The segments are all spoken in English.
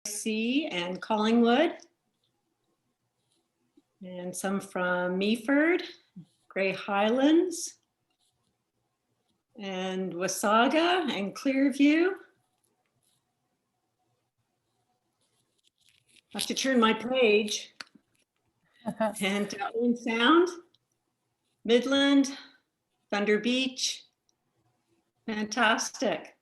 C and Collingwood, and some from Meaford, Grey Highlands, and Wasaga and Clearview. I have to turn my page. And Owen Sound, Midland, Thunder Beach. Fantastic.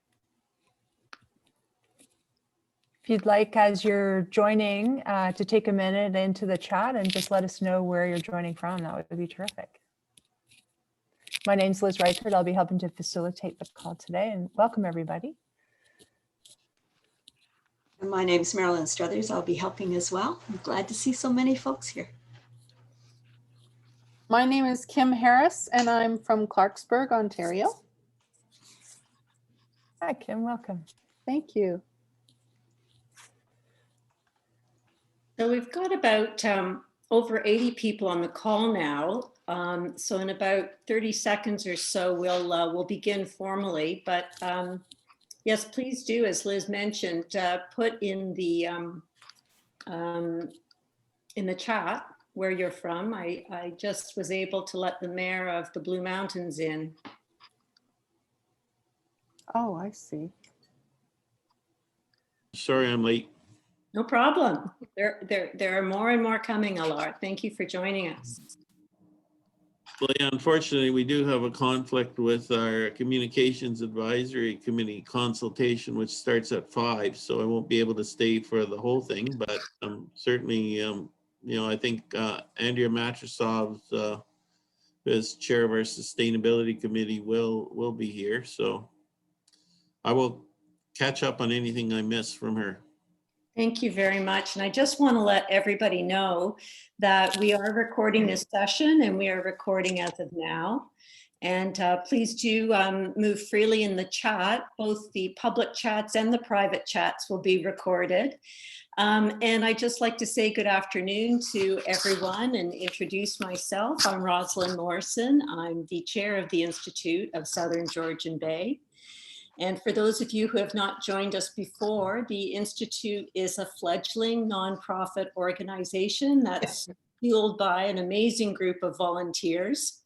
If you'd like, as you're joining, to take a minute into the chat and just let us know where you're joining from, that would be terrific. My name's Liz Reichert. I'll be helping to facilitate the call today, and welcome everybody. And my name is Marilyn Struthers. I'll be helping as well. I'm glad to see so many folks here. My name is Kim Harris, and I'm from Clarksburg, Ontario. Hi, Kim. Welcome. Thank you. So we've got about over 80 people on the call now. So in about 30 seconds or so, we'll begin formally. But yes, please do, as Liz mentioned, put in the chat where you're from. I just was able to let the mayor of the Blue Mountains in. Oh, I see. Sorry, I'm late. No problem. There are more and more coming, Alar. Thank you for joining us. Well, yeah, unfortunately, we do have a conflict with our Communications Advisory Committee consultation, which starts at 5, so I won't be able to stay for the whole thing, but certainly, I think Andrea Matrasov, as chair of our Sustainability Committee, will be here, so I will catch up on anything I miss from her. Thank you very much. And I just want to let everybody know that we are recording this session, and we are recording as of now. And please do move freely in the chat. Both the public chats and the private chats will be recorded. And I'd just like to say good afternoon to everyone and introduce myself. I'm Rosalind Morrison. I'm the chair of the Institute of Southern Georgian Bay. And for those of you who have not joined us before, the Institute is a fledgling nonprofit organization that's fueled by an amazing group of volunteers.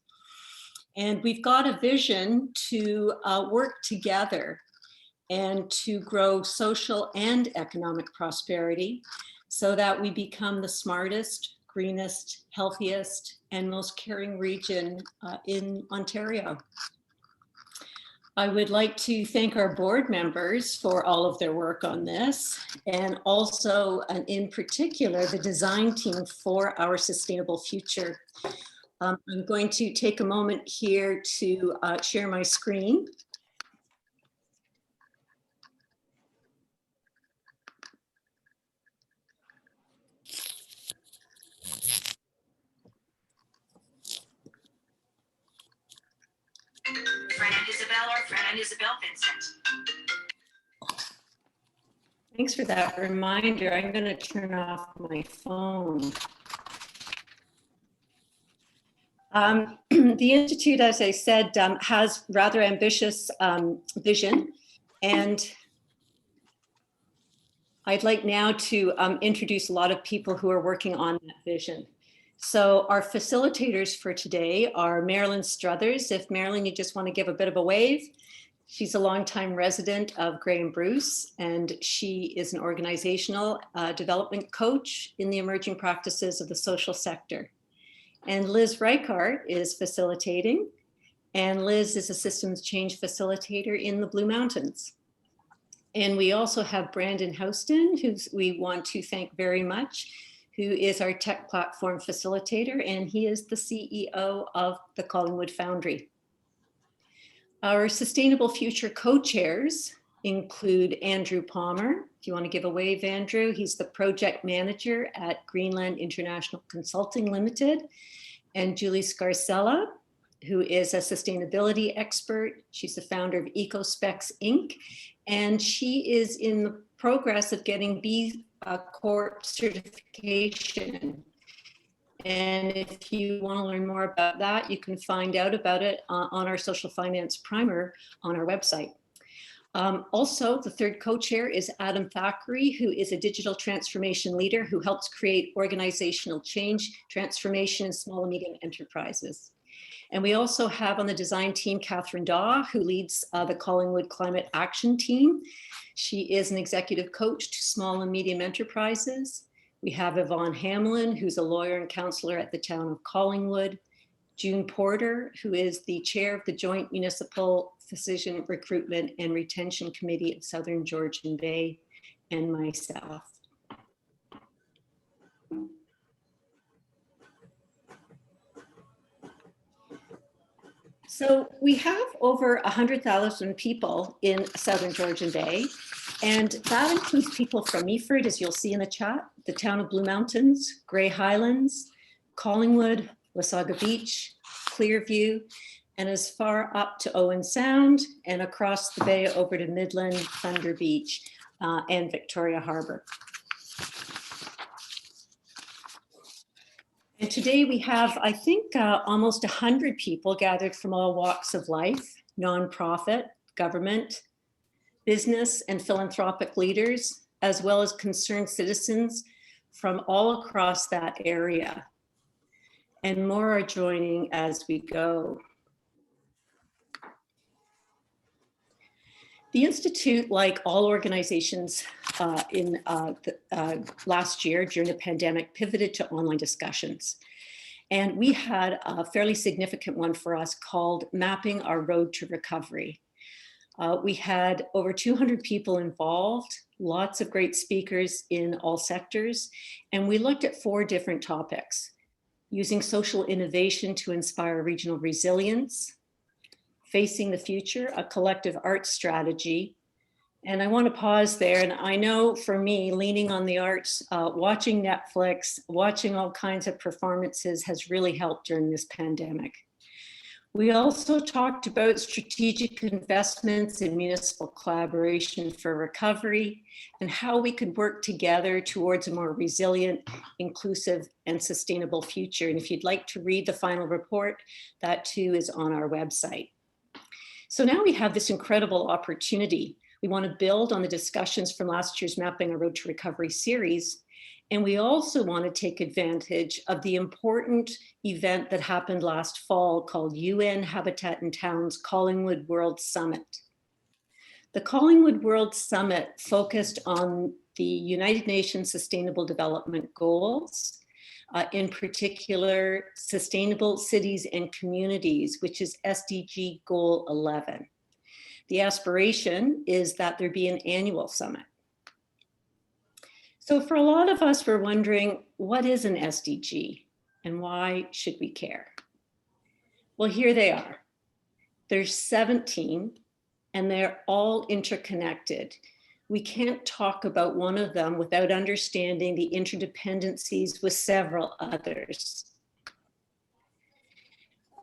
And we've got a vision to work together and to grow social and economic prosperity so that we become the smartest, greenest, healthiest, and most caring region in Ontario. I would like to thank our board members for all of their work on this, and also, and in particular, the design team for our sustainable future. I'm going to take a moment here to share my screen. Friend and Isabel Vincent. Thanks for that reminder. I'm going to turn off my phone. The Institute, as I said, has rather ambitious vision, and I'd like now to introduce a lot of people who are working on that vision. So our facilitators for today are Marilyn Struthers. If Marilyn, you just want to give a bit of a wave. She's a longtime resident of Grey and Bruce, and she is an organizational development coach in the emerging practices of the social sector. And Liz Reichert is facilitating, and Liz is a systems change facilitator in the Blue Mountains. And we also have Brandon Houston, who we want to thank very much, who is our tech platform facilitator, and he is the CEO of the Collingwood Foundry. Our Sustainable Future co-chairs include Andrew Palmer. If you want to give a wave, Andrew, he's the project manager at Greenland International Consulting Limited, and Julie Scarcella, who is a sustainability expert. She's the founder of EcoSpecs Inc., and she is in the progress of getting B Corp certification. And if you want to learn more about that, you can find out about it on our social finance primer on our website. Also, the third co-chair is Adam Thackeray, who is a digital transformation leader who helps create organizational change, transformation in small and medium enterprises. And we also have on the design team, Catherine Daw, who leads the Collingwood Climate Action Team. She is an executive coach to small and medium enterprises. We have Yvonne Hamlin, who's a lawyer and counselor at the town of Collingwood. June Porter, who is the chair of the Joint Municipal Physician Recruitment and Retention Committee of Southern Georgian Bay, and myself. So we have over 100,000 people in Southern Georgian Bay, and that includes people from Meaford, as you'll see in the chat, the town of Blue Mountains, Grey Highlands, Collingwood, Wasaga Beach, Clearview, and as far up to Owen Sound and across the bay over to Midland, Thunder Beach, and Victoria Harbour. And today we have, I think, almost 100 people gathered from all walks of life, nonprofit, government, business, and philanthropic leaders, as well as concerned citizens from all across that area. And more are joining as we go. The Institute, like all organizations last year during the pandemic, pivoted to online discussions. And we had a fairly significant one for us called Mapping Our Road to Recovery. We had over 200 people involved, lots of great speakers in all sectors, and we looked at 4 different topics: using social innovation to inspire regional resilience, facing the future, a collective arts strategy. And I want to pause there. And I know for me, leaning on the arts, watching Netflix, watching all kinds of performances has really helped during this pandemic. We also talked about strategic investments in municipal collaboration for recovery and how we could work together towards a more resilient, inclusive, and sustainable future. And if you'd like to read the final report, that too is on our website. So now we have this incredible opportunity. We want to build on the discussions from last year's Mapping Our Road to Recovery series. And we also want to take advantage of the important event that happened last fall called UN Habitat and Towns Collingwood World Summit. The Collingwood World Summit focused on the United Nations Sustainable Development Goals, in particular, Sustainable Cities and Communities, which is SDG Goal 11. The aspiration is that there be an annual summit. So for a lot of us, we're wondering, what is an SDG and why should we care? Well, here they are. There's 17 and they're all interconnected. We can't talk about one of them without understanding the interdependencies with several others.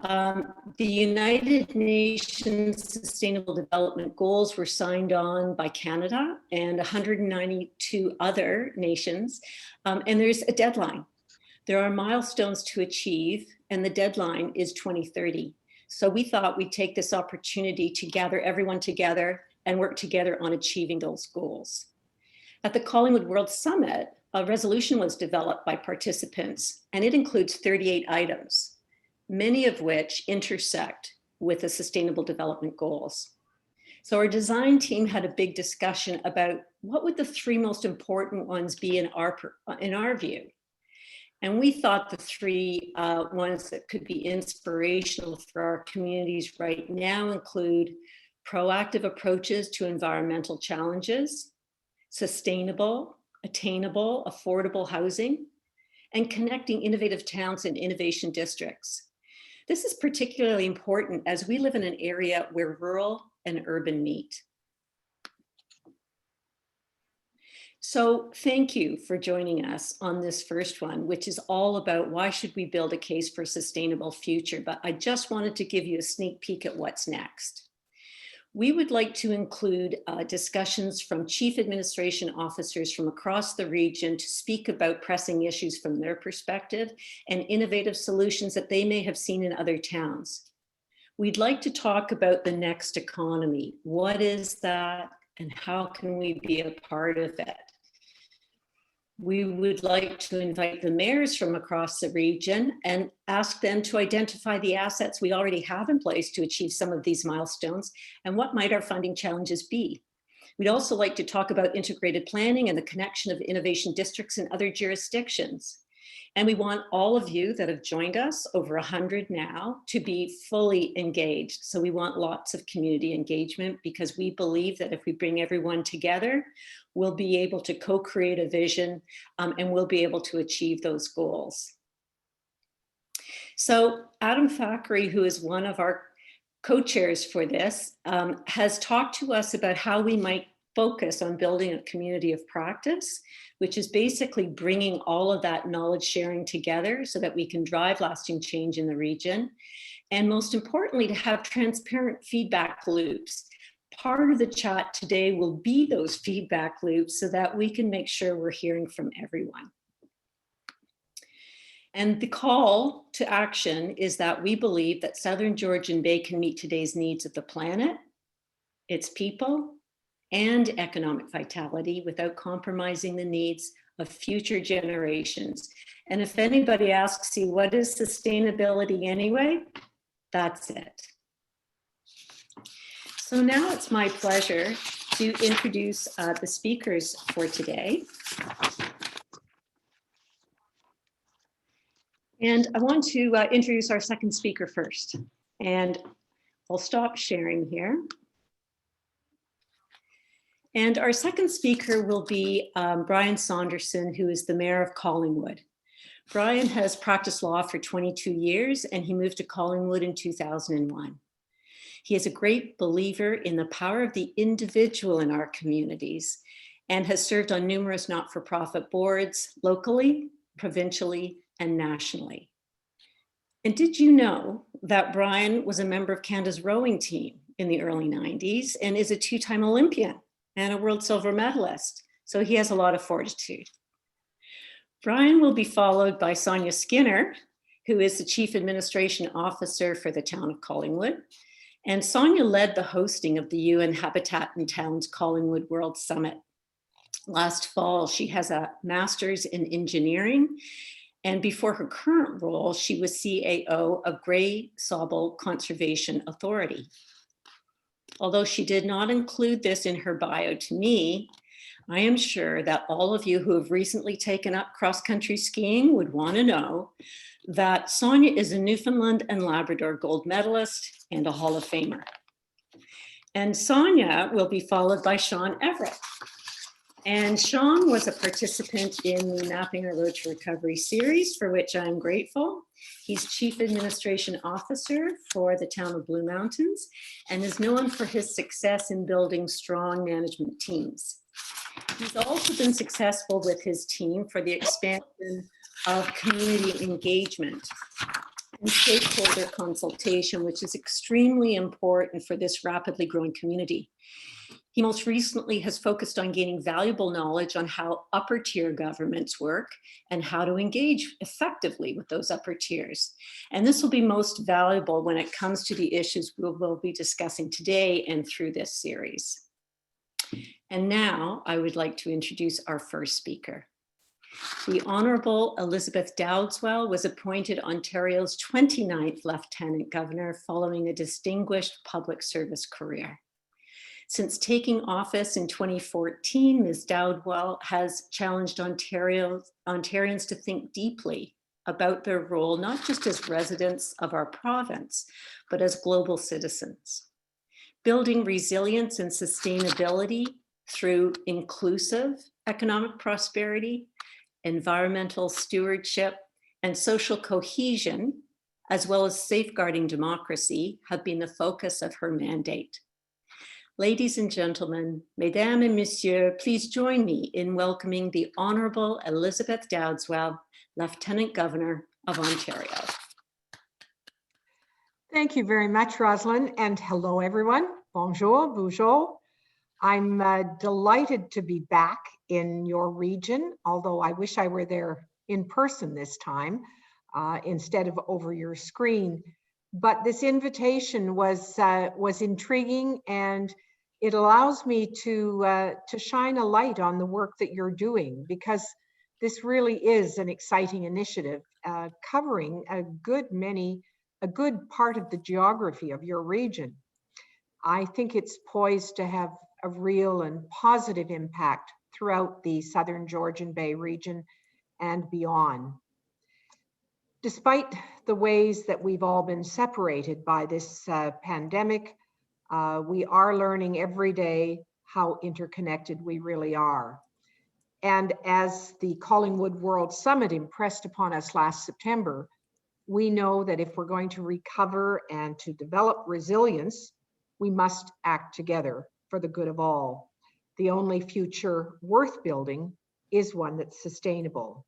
The United Nations Sustainable Development Goals were signed on by Canada and 192 other nations, and there's a deadline. There are milestones to achieve, and the deadline is 2030. So we thought we'd take this opportunity to gather everyone together and work together on achieving those goals. At the Collingwood World Summit, a resolution was developed by participants, and it includes 38 items, many of which intersect with the Sustainable Development Goals. So our design team had a big discussion about what would the 3 most important ones be in our view. And we thought the 3 ones that could be inspirational for our communities right now include proactive approaches to environmental challenges, sustainable, attainable, affordable housing, and connecting innovative towns and innovation districts. This is particularly important as we live in an area where rural and urban meet. So thank you for joining us on this first one, which is all about why should we build a case for a sustainable future? But I just wanted to give you a sneak peek at what's next. We would like to include discussions from chief administration officers from across the region to speak about pressing issues from their perspective and innovative solutions that they may have seen in other towns. we'd like to talk about the next economy. What is that and how can we be a part of it? We would like to invite the mayors from across the region and ask them to identify the assets we already have in place to achieve some of these milestones and what might our funding challenges be. We'd also like to talk about integrated planning and the connection of innovation districts in other jurisdictions. And we want all of you that have joined us, over 100 now, to be fully engaged. So we want lots of community engagement because we believe that if we bring everyone together, we'll be able to co-create a vision and we'll be able to achieve those goals. So Adam Thackeray, who is one of our co-chairs for this, has talked to us about how we might focus on building a community of practice, which is basically bringing all of that knowledge sharing together so that we can drive lasting change in the region. And most importantly, to have transparent feedback loops. Part of the chat today will be those feedback loops so that we can make sure we're hearing from everyone. And the call to action is that we believe that Southern Georgian Bay can meet today's needs of the planet, its people, and economic vitality without compromising the needs of future generations. And if anybody asks you, what is sustainability anyway? That's it. So now it's my pleasure to introduce the speakers for today. And I want to introduce our second speaker first. And I'll stop sharing here. And our second speaker will be Brian Saunderson, who is the mayor of Collingwood. Brian has practiced law for 22 years and he moved to Collingwood in 2001. He is a great believer in the power of the individual in our communities and has served on numerous not-for-profit boards locally, provincially, and nationally. And did you know that Brian was a member of Canada's rowing team in the early 90s and is a two-time Olympian and a world silver medalist? So he has a lot of fortitude. Brian will be followed by Sonia Skinner, who is the Chief Administration Officer for the town of Collingwood. And Sonia led the hosting of the UN Habitat and Towns Collingwood World Summit. Last fall, she has a master's in engineering. And before her current role, she was CAO of Grey Sauble Conservation Authority. Although she did not include this in her bio to me, I am sure that all of you who have recently taken up cross-country skiing would want to know that Sonia is a Newfoundland and Labrador gold medalist and a Hall of Famer. And Sonia will be followed by Shawn Everett. And Shawn was a participant in the Mapping Our Road to Recovery series, for which I'm grateful. He's Chief Administration Officer for the town of Blue Mountains and is known for his success in building strong management teams. He's also been successful with his team for the expansion of community engagement and stakeholder consultation, which is extremely important for this rapidly growing community. He most recently has focused on gaining valuable knowledge on how upper tier governments work and how to engage effectively with those upper tiers. And this will be most valuable when it comes to the issues we will be discussing today and through this series. And now I would like to introduce our first speaker. The Honourable Elizabeth Dowdswell was appointed Ontario's 29th Lieutenant Governor following a distinguished public service career. Since taking office in 2014, Ms. Dowdswell has challenged Ontarians to think deeply about their role, not just as residents of our province, but as global citizens. Building resilience and sustainability through inclusive economic prosperity, environmental stewardship, and social cohesion, as well as safeguarding democracy, have been the focus of her mandate. Ladies and gentlemen, mesdames et messieurs, please join me in welcoming the Honourable Elizabeth Dowdswell, Lieutenant Governor of Ontario. Thank you very much, Rosalind, and hello, everyone. Bonjour, bonjour. I'm delighted to be back in your region, although I wish I were there in person this time instead of over your screen. But this invitation was intriguing, and it allows me to shine a light on the work that you're doing, because this really is an exciting initiative covering a good part of the geography of your region. I think it's poised to have a real and positive impact throughout the Southern Georgian Bay region and beyond. Despite the ways that we've all been separated by this pandemic, we are learning every day how interconnected we really are. And as the Collingwood World Summit impressed upon us last September, we know that if we're going to recover and to develop resilience, we must act together for the good of all. The only future worth building is one that's sustainable.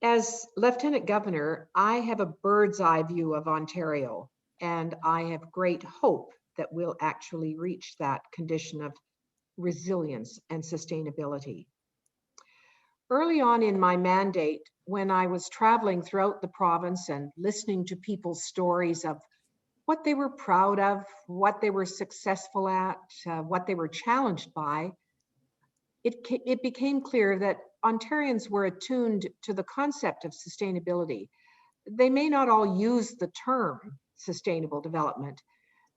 As Lieutenant Governor, I have a bird's eye view of Ontario, and I have great hope that we'll actually reach that condition of resilience and sustainability. Early on in my mandate, when I was traveling throughout the province and listening to people's stories of what they were proud of, what they were successful at, what they were challenged by, it became clear that Ontarians were attuned to the concept of sustainability. They may not all use the term sustainable development,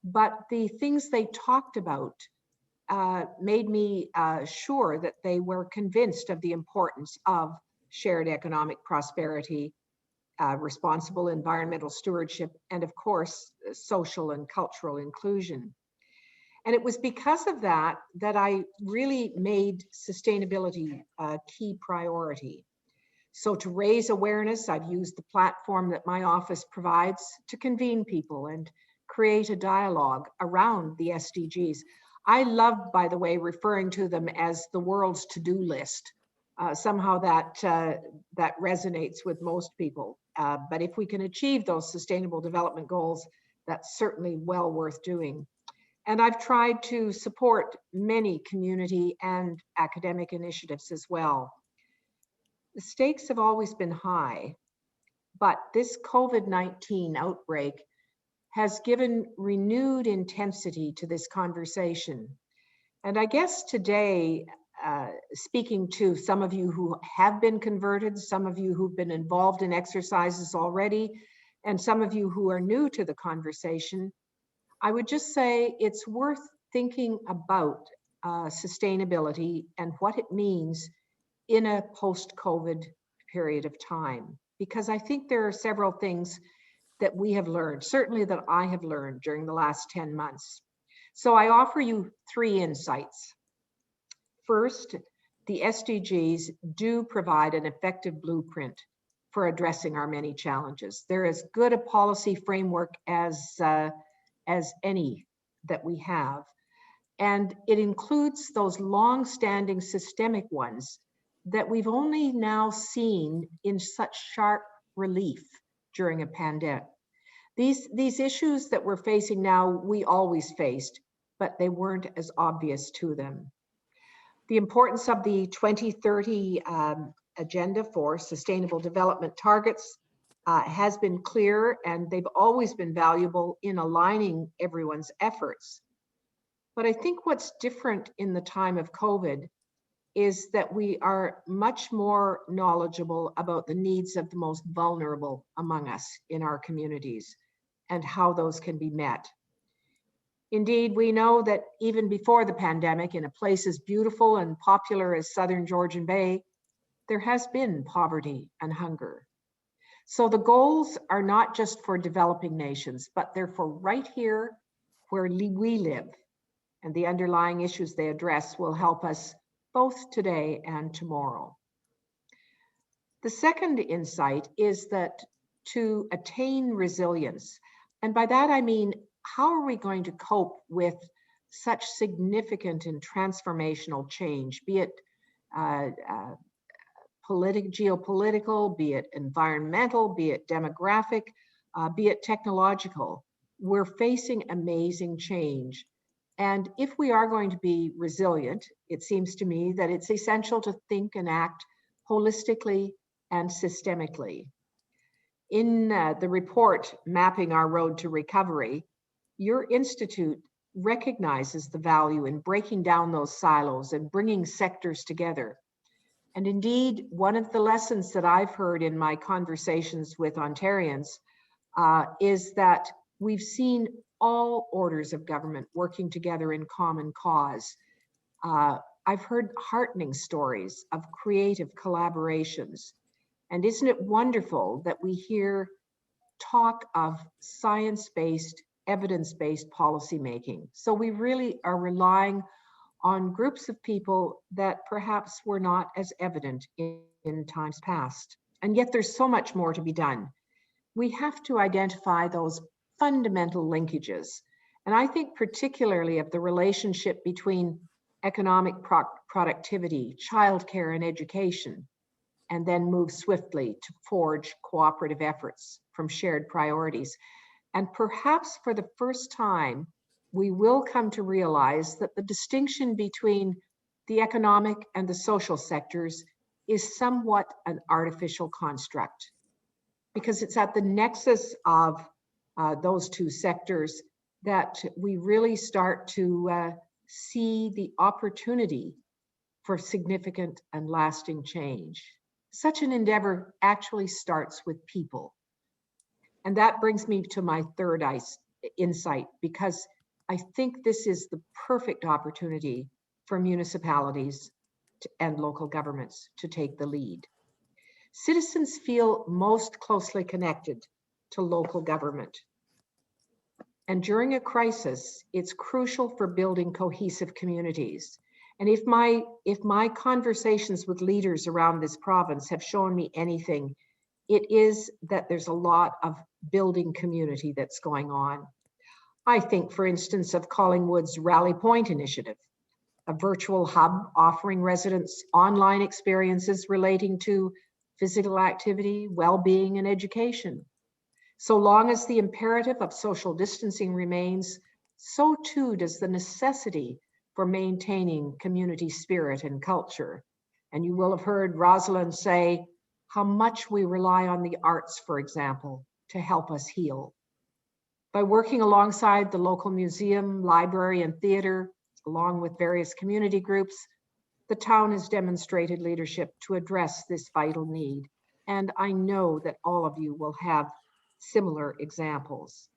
but the things they talked about made me sure that they were convinced of the importance of shared economic prosperity, responsible environmental stewardship, and of course, social and cultural inclusion. And it was because of that that I really made sustainability a key priority. So to raise awareness, I've used the platform that my office provides to convene people and create a dialogue around the SDGs. I love, by the way, referring to them as the world's to-do list. Somehow that resonates with most people. But if we can achieve those sustainable development goals, that's certainly well worth doing. And I've tried to support many community and academic initiatives as well. The stakes have always been high, but this COVID-19 outbreak has given renewed intensity to this conversation. And I guess today, speaking to some of you who have been converted, some of you who've been involved in exercises already, and some of you who are new to the conversation, I would just say it's worth thinking about sustainability and what it means in a post-COVID period of time. Because I think there are several things that we have learned, certainly that I have learned during the last 10 months. So I offer you 3 insights. First, the SDGs do provide an effective blueprint for addressing our many challenges. They're as good a policy framework as any that we have. And it includes those long-standing systemic ones that we've only now seen in such sharp relief during a pandemic. These issues that we're facing now, we always faced, but they weren't as obvious to them. The importance of the 2030 agenda for sustainable development targets has been clear, and they've always been valuable in aligning everyone's efforts. But I think what's different in the time of COVID is that we are much more knowledgeable about the needs of the most vulnerable among us in our communities and how those can be met. Indeed, we know that even before the pandemic, in a place as beautiful and popular as Southern Georgian Bay, there has been poverty and hunger. So the goals are not just for developing nations, but they're for right here where we live. And the underlying issues they address will help us both today and tomorrow. The second insight is that to attain resilience, and by that I mean, how are we going to cope with such significant and transformational change, be it geopolitical, be it environmental, be it demographic, be it technological. We're facing amazing change. And if we are going to be resilient, it seems to me that it's essential to think and act holistically and systemically. in the report, Mapping Our Road to Recovery, your institute recognizes the value in breaking down those silos and bringing sectors together. And indeed, one of the lessons that I've heard in my conversations with Ontarians is that we've seen all orders of government working together in common cause. I've heard heartening stories of creative collaborations. And isn't it wonderful that we hear talk of science-based, evidence-based policymaking? So we really are relying on groups of people that perhaps were not as evident in times past. And yet there's so much more to be done. We have to identify those fundamental linkages. And I think particularly of the relationship between economic productivity, childcare, and education, and then move swiftly to forge cooperative efforts from shared priorities. And perhaps for the first time, we will come to realize that the distinction between the economic and the social sectors is somewhat an artificial construct, because it's at the nexus of those two sectors that we really start to see the opportunity for significant and lasting change. Such an endeavor actually starts with people. And that brings me to my third insight, because I think this is the perfect opportunity for municipalities and local governments to take the lead. Citizens feel most closely connected to local government. And during a crisis, it's crucial for building cohesive communities. And if my conversations with leaders around this province have shown me anything, it is that there's a lot of building community that's going on. I think, for instance, of Collingwood's Rally Point initiative, a virtual hub offering residents online experiences relating to physical activity, well-being, and education. So long as the imperative of social distancing remains, so too does the necessity for maintaining community spirit and culture. And you will have heard Rosalind say how much we rely on the arts, for example, to help us heal. By working alongside the local museum, library, and theater, along with various community groups, the town has demonstrated leadership to address this vital need. And I know that all of you will have similar examples.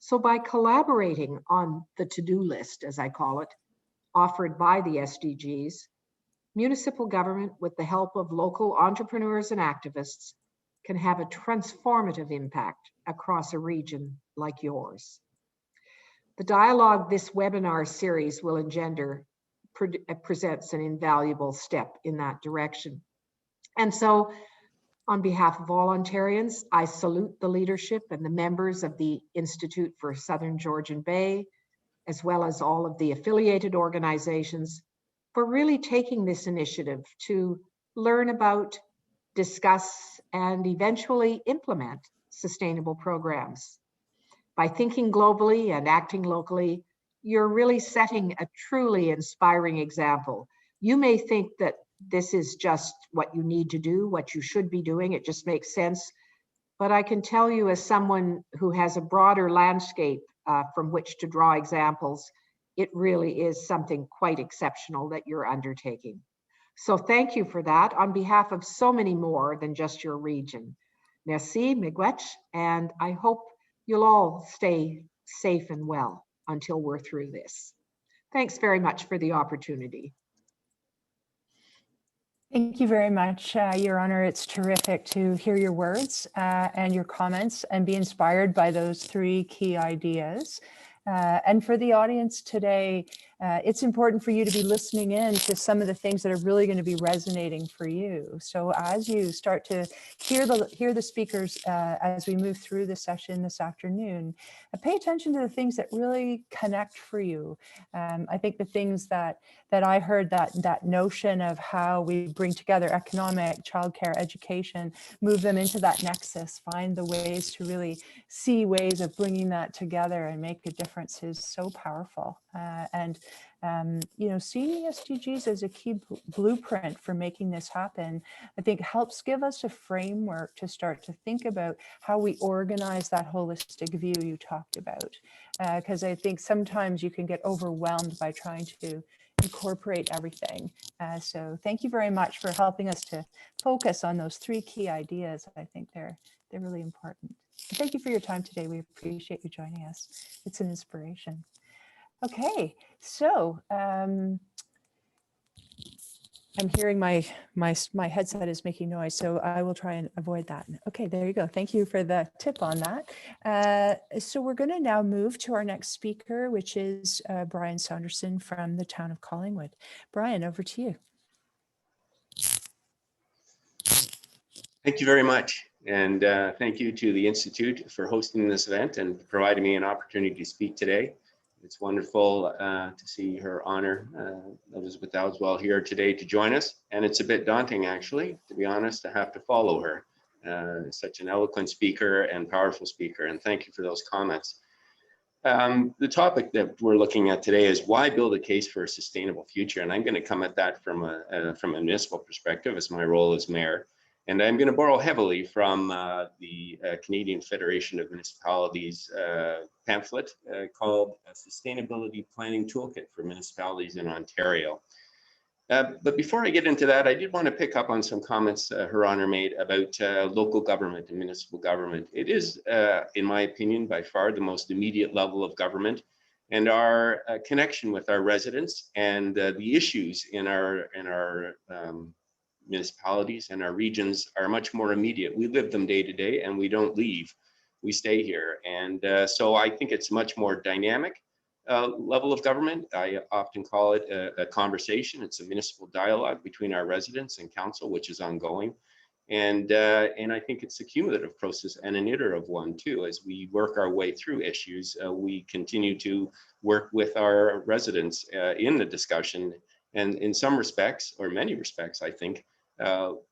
So by collaborating on the to-do list, as I call it, offered by the SDGs, municipal government, with the help of local entrepreneurs and activists, can have a transformative impact across a region like yours. The dialogue this webinar series will engender presents an invaluable step in that direction. And so, on behalf of all Ontarians, I salute the leadership and the members of the Institute for Southern Georgian Bay, as well as all of the affiliated organizations, for really taking this initiative to learn about, discuss, and eventually implement sustainable programs. By thinking globally and acting locally, you're really setting a truly inspiring example. You may think that this is just what you need to do, what you should be doing, it just makes sense. But I can tell you, as someone who has a broader landscape from which to draw examples, it really is something quite exceptional that you're undertaking. So thank you for that on behalf of so many more than just your region. Merci, miigwech, and I hope you'll all stay safe and well until we're through this. Thanks very much for the opportunity. Thank you very much, Your Honor. It's terrific to hear your words and your comments and be inspired by those three key ideas. And for the audience today, it's important for you to be listening in to some of the things that are really going to be resonating for you. So as you start to hear the speakers as we move through the session this afternoon, pay attention to the things that really connect for you. I think the things that I heard, that notion of how we bring together economic, childcare, education, move them into that nexus, find the ways to really see ways of bringing that together and make a difference is so powerful. And Seeing the SDGs as a key blueprint for making this happen, I think helps give us a framework to start to think about how we organize that holistic view you talked about. Because I think sometimes you can get overwhelmed by trying to incorporate everything. So thank you very much for helping us to focus on those 3 key ideas. I think they're really important. Thank you for your time today. We appreciate you joining us. It's an inspiration. Okay, so I'm hearing my headset is making noise, so I will try and avoid that. Okay, there you go. Thank you for the tip on that. So we're going to now move to our next speaker, which is Brian Saunderson from the town of Collingwood. Brian, over to you. Thank you very much. And thank you to the Institute for hosting this event and providing me an opportunity to speak today. It's wonderful to see Her Honor Elizabeth Dowdswell here today to join us. And it's a bit daunting, actually, to be honest, to have to follow her. Such an eloquent speaker and powerful speaker. And thank you for those comments. The topic that we're looking at today is why build a case for a sustainable future? And I'm going to come at that from a municipal perspective as my role as mayor. And I'm going to borrow heavily from the Canadian Federation of Municipalities pamphlet called a Sustainability Planning Toolkit for Municipalities in Ontario. But before I get into that, I did want to pick up on some comments Her Honor made about local government and municipal government. It is, in my opinion, by far the most immediate level of government, and our connection with our residents and the issues in our municipalities and our regions are much more immediate. We live them day to day and we don't leave. We stay here. And so I think it's much more dynamic level of government. I often call it a conversation. It's a municipal dialogue between our residents and council, which is ongoing. And I think it's a cumulative process and an iterative one too. As we work our way through issues, we continue to work with our residents in the discussion. And in some respects, or many respects, I think,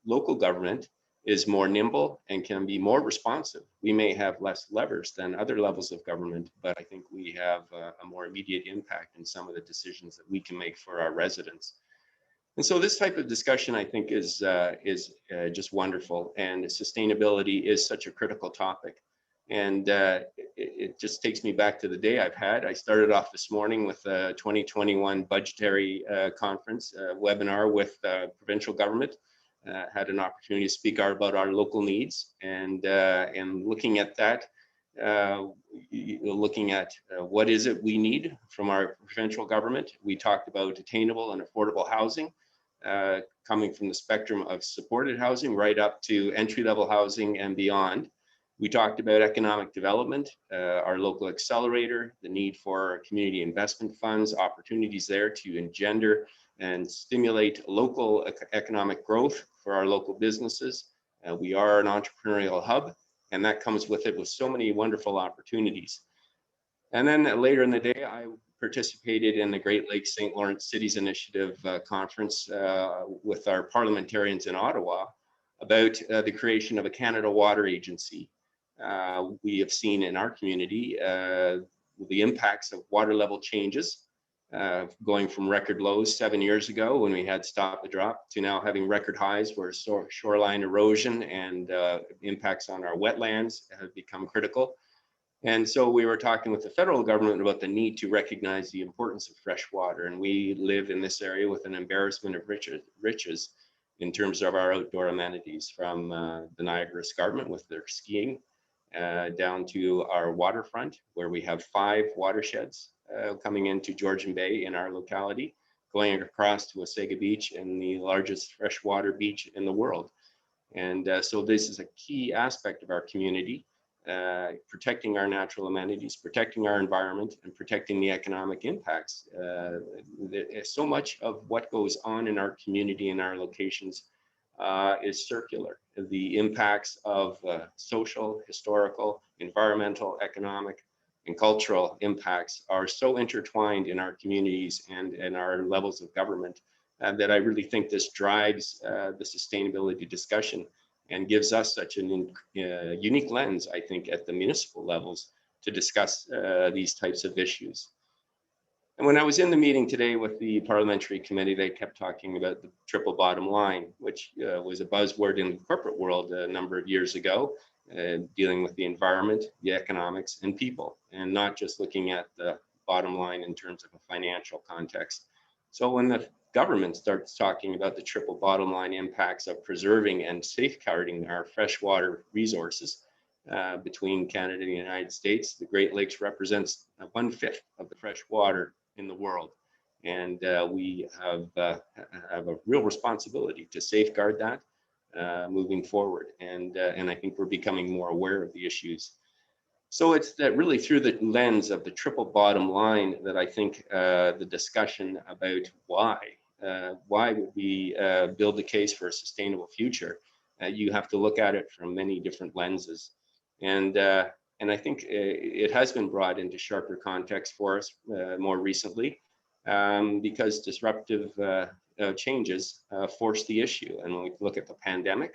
local government is more nimble and can be more responsive. We may have less levers than other levels of government, but I think we have a more immediate impact in some of the decisions that we can make for our residents. And so this type of discussion, I think, is just wonderful. And sustainability is such a critical topic. And it just takes me back to the day I've had. I started off this morning with a 2021 budgetary conference webinar with provincial government. Had an opportunity to speak about our local needs and looking at that, looking at what is it we need from our provincial government. We talked about attainable and affordable housing, coming from the spectrum of supported housing right up to entry-level housing and beyond. We talked about economic development, our local accelerator, the need for community investment funds, opportunities there to engender and stimulate local economic growth for our local businesses. We are an entrepreneurial hub, and that comes with it with so many wonderful opportunities. And then later in the day, I participated in the Great Lakes St. Lawrence Cities Initiative conference with our parliamentarians in Ottawa about the creation of a Canada Water Agency. We have seen in our community the impacts of water level changes, going from record lows 7 years ago when we had Stop the Drop to now having record highs where shoreline erosion and impacts on our wetlands have become critical. And so we were talking with the federal government about the need to recognize the importance of fresh water. And we live in this area with an embarrassment of riches in terms of our outdoor amenities, from the Niagara Escarpment with their skiing down to our waterfront, where we have 5 watersheds coming into Georgian Bay in our locality, going across to Wasaga Beach and the largest freshwater beach in the world. And so this is a key aspect of our community, protecting our natural amenities, protecting our environment, and protecting the economic impacts. So much of what goes on in our community and our locations is circular. The impacts of social, historical, environmental, economic, and cultural impacts are so intertwined in our communities and in our levels of government that I really think this drives the sustainability discussion and gives us such an unique lens, I think, at the municipal levels to discuss these types of issues. And when I was in the meeting today with the parliamentary committee, they kept talking about the triple bottom line, which was a buzzword in the corporate world a number of years ago, dealing with the environment, the economics, and people, and not just looking at the bottom line in terms of a financial context. So when the government starts talking about the triple bottom line impacts of preserving and safeguarding our freshwater resources, between Canada and the United States, the Great Lakes represents 1/5 of the fresh water in the world. And we have a real responsibility to safeguard that moving forward. And I think we're becoming more aware of the issues. So it's that really through the lens of the triple bottom line that I think the discussion about why would we build the case for a sustainable future, you have to look at it from many different lenses. And I think it has been brought into sharper context for us more recently because disruptive changes force the issue. And when we look at the pandemic,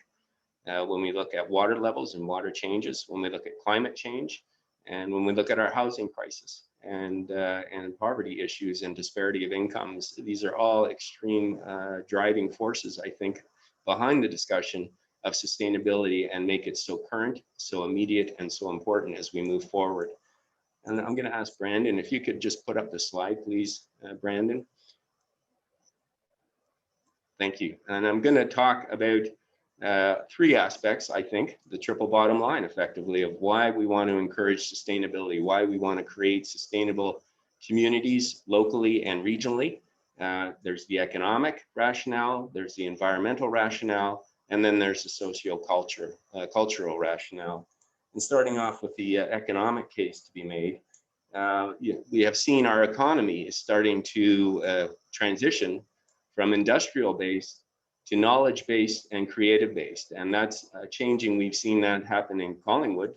when we look at water levels and water changes, when we look at climate change, and when we look at our housing crisis and poverty issues and disparity of incomes, these are all extreme driving forces, I think, behind the discussion of sustainability and make it so current, so immediate, and so important as we move forward. And I'm going to ask Brandon, if you could just put up the slide, please, Brandon. Thank you. And I'm going to talk about three aspects, I think, the triple bottom line, effectively, of why we want to encourage sustainability, why we want to create sustainable communities locally and regionally. There's the economic rationale, there's the environmental rationale, and then there's the cultural rationale. And starting off with the economic case to be made, we have seen our economy is starting to transition from industrial-based to knowledge-based and creative-based. And that's changing. We've seen that happen in Collingwood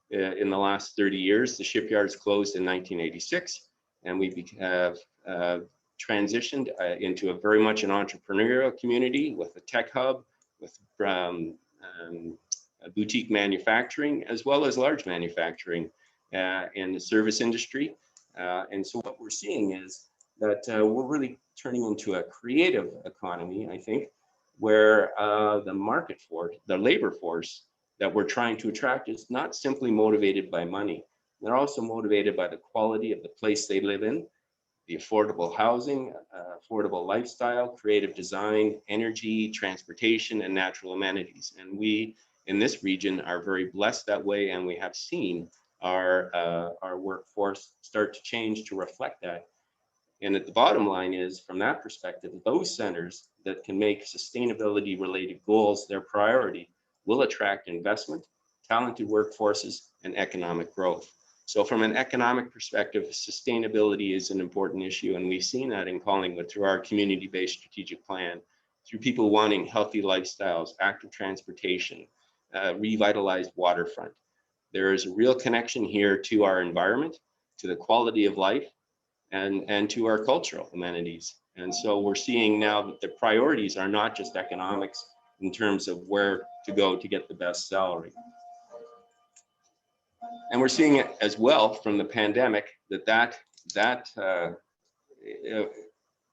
in the last 30 years. The shipyards closed in 1986, and we have transitioned into a very much an entrepreneurial community with a tech hub, with boutique manufacturing, as well as large manufacturing in the service industry. And so what we're seeing is that we're really turning into a creative economy, I think, where the market for the labor force that we're trying to attract is not simply motivated by money. They're also motivated by the quality of the place they live in, the affordable housing, affordable lifestyle, creative design, energy, transportation, and natural amenities. And we in this region are very blessed that way, and we have seen our workforce start to change to reflect that. And at the bottom line is, from that perspective, those centers that can make sustainability related goals their priority will attract investment, talented workforces, and economic growth. So from an economic perspective, sustainability is an important issue. And we've seen that in Collingwood through our community-based strategic plan, through people wanting healthy lifestyles, active transportation, revitalized waterfront. There is a real connection here to our environment, to the quality of life, and to our cultural amenities. And so we're seeing now that the priorities are not just economics in terms of where to go to get the best salary. And we're seeing it as well from the pandemic that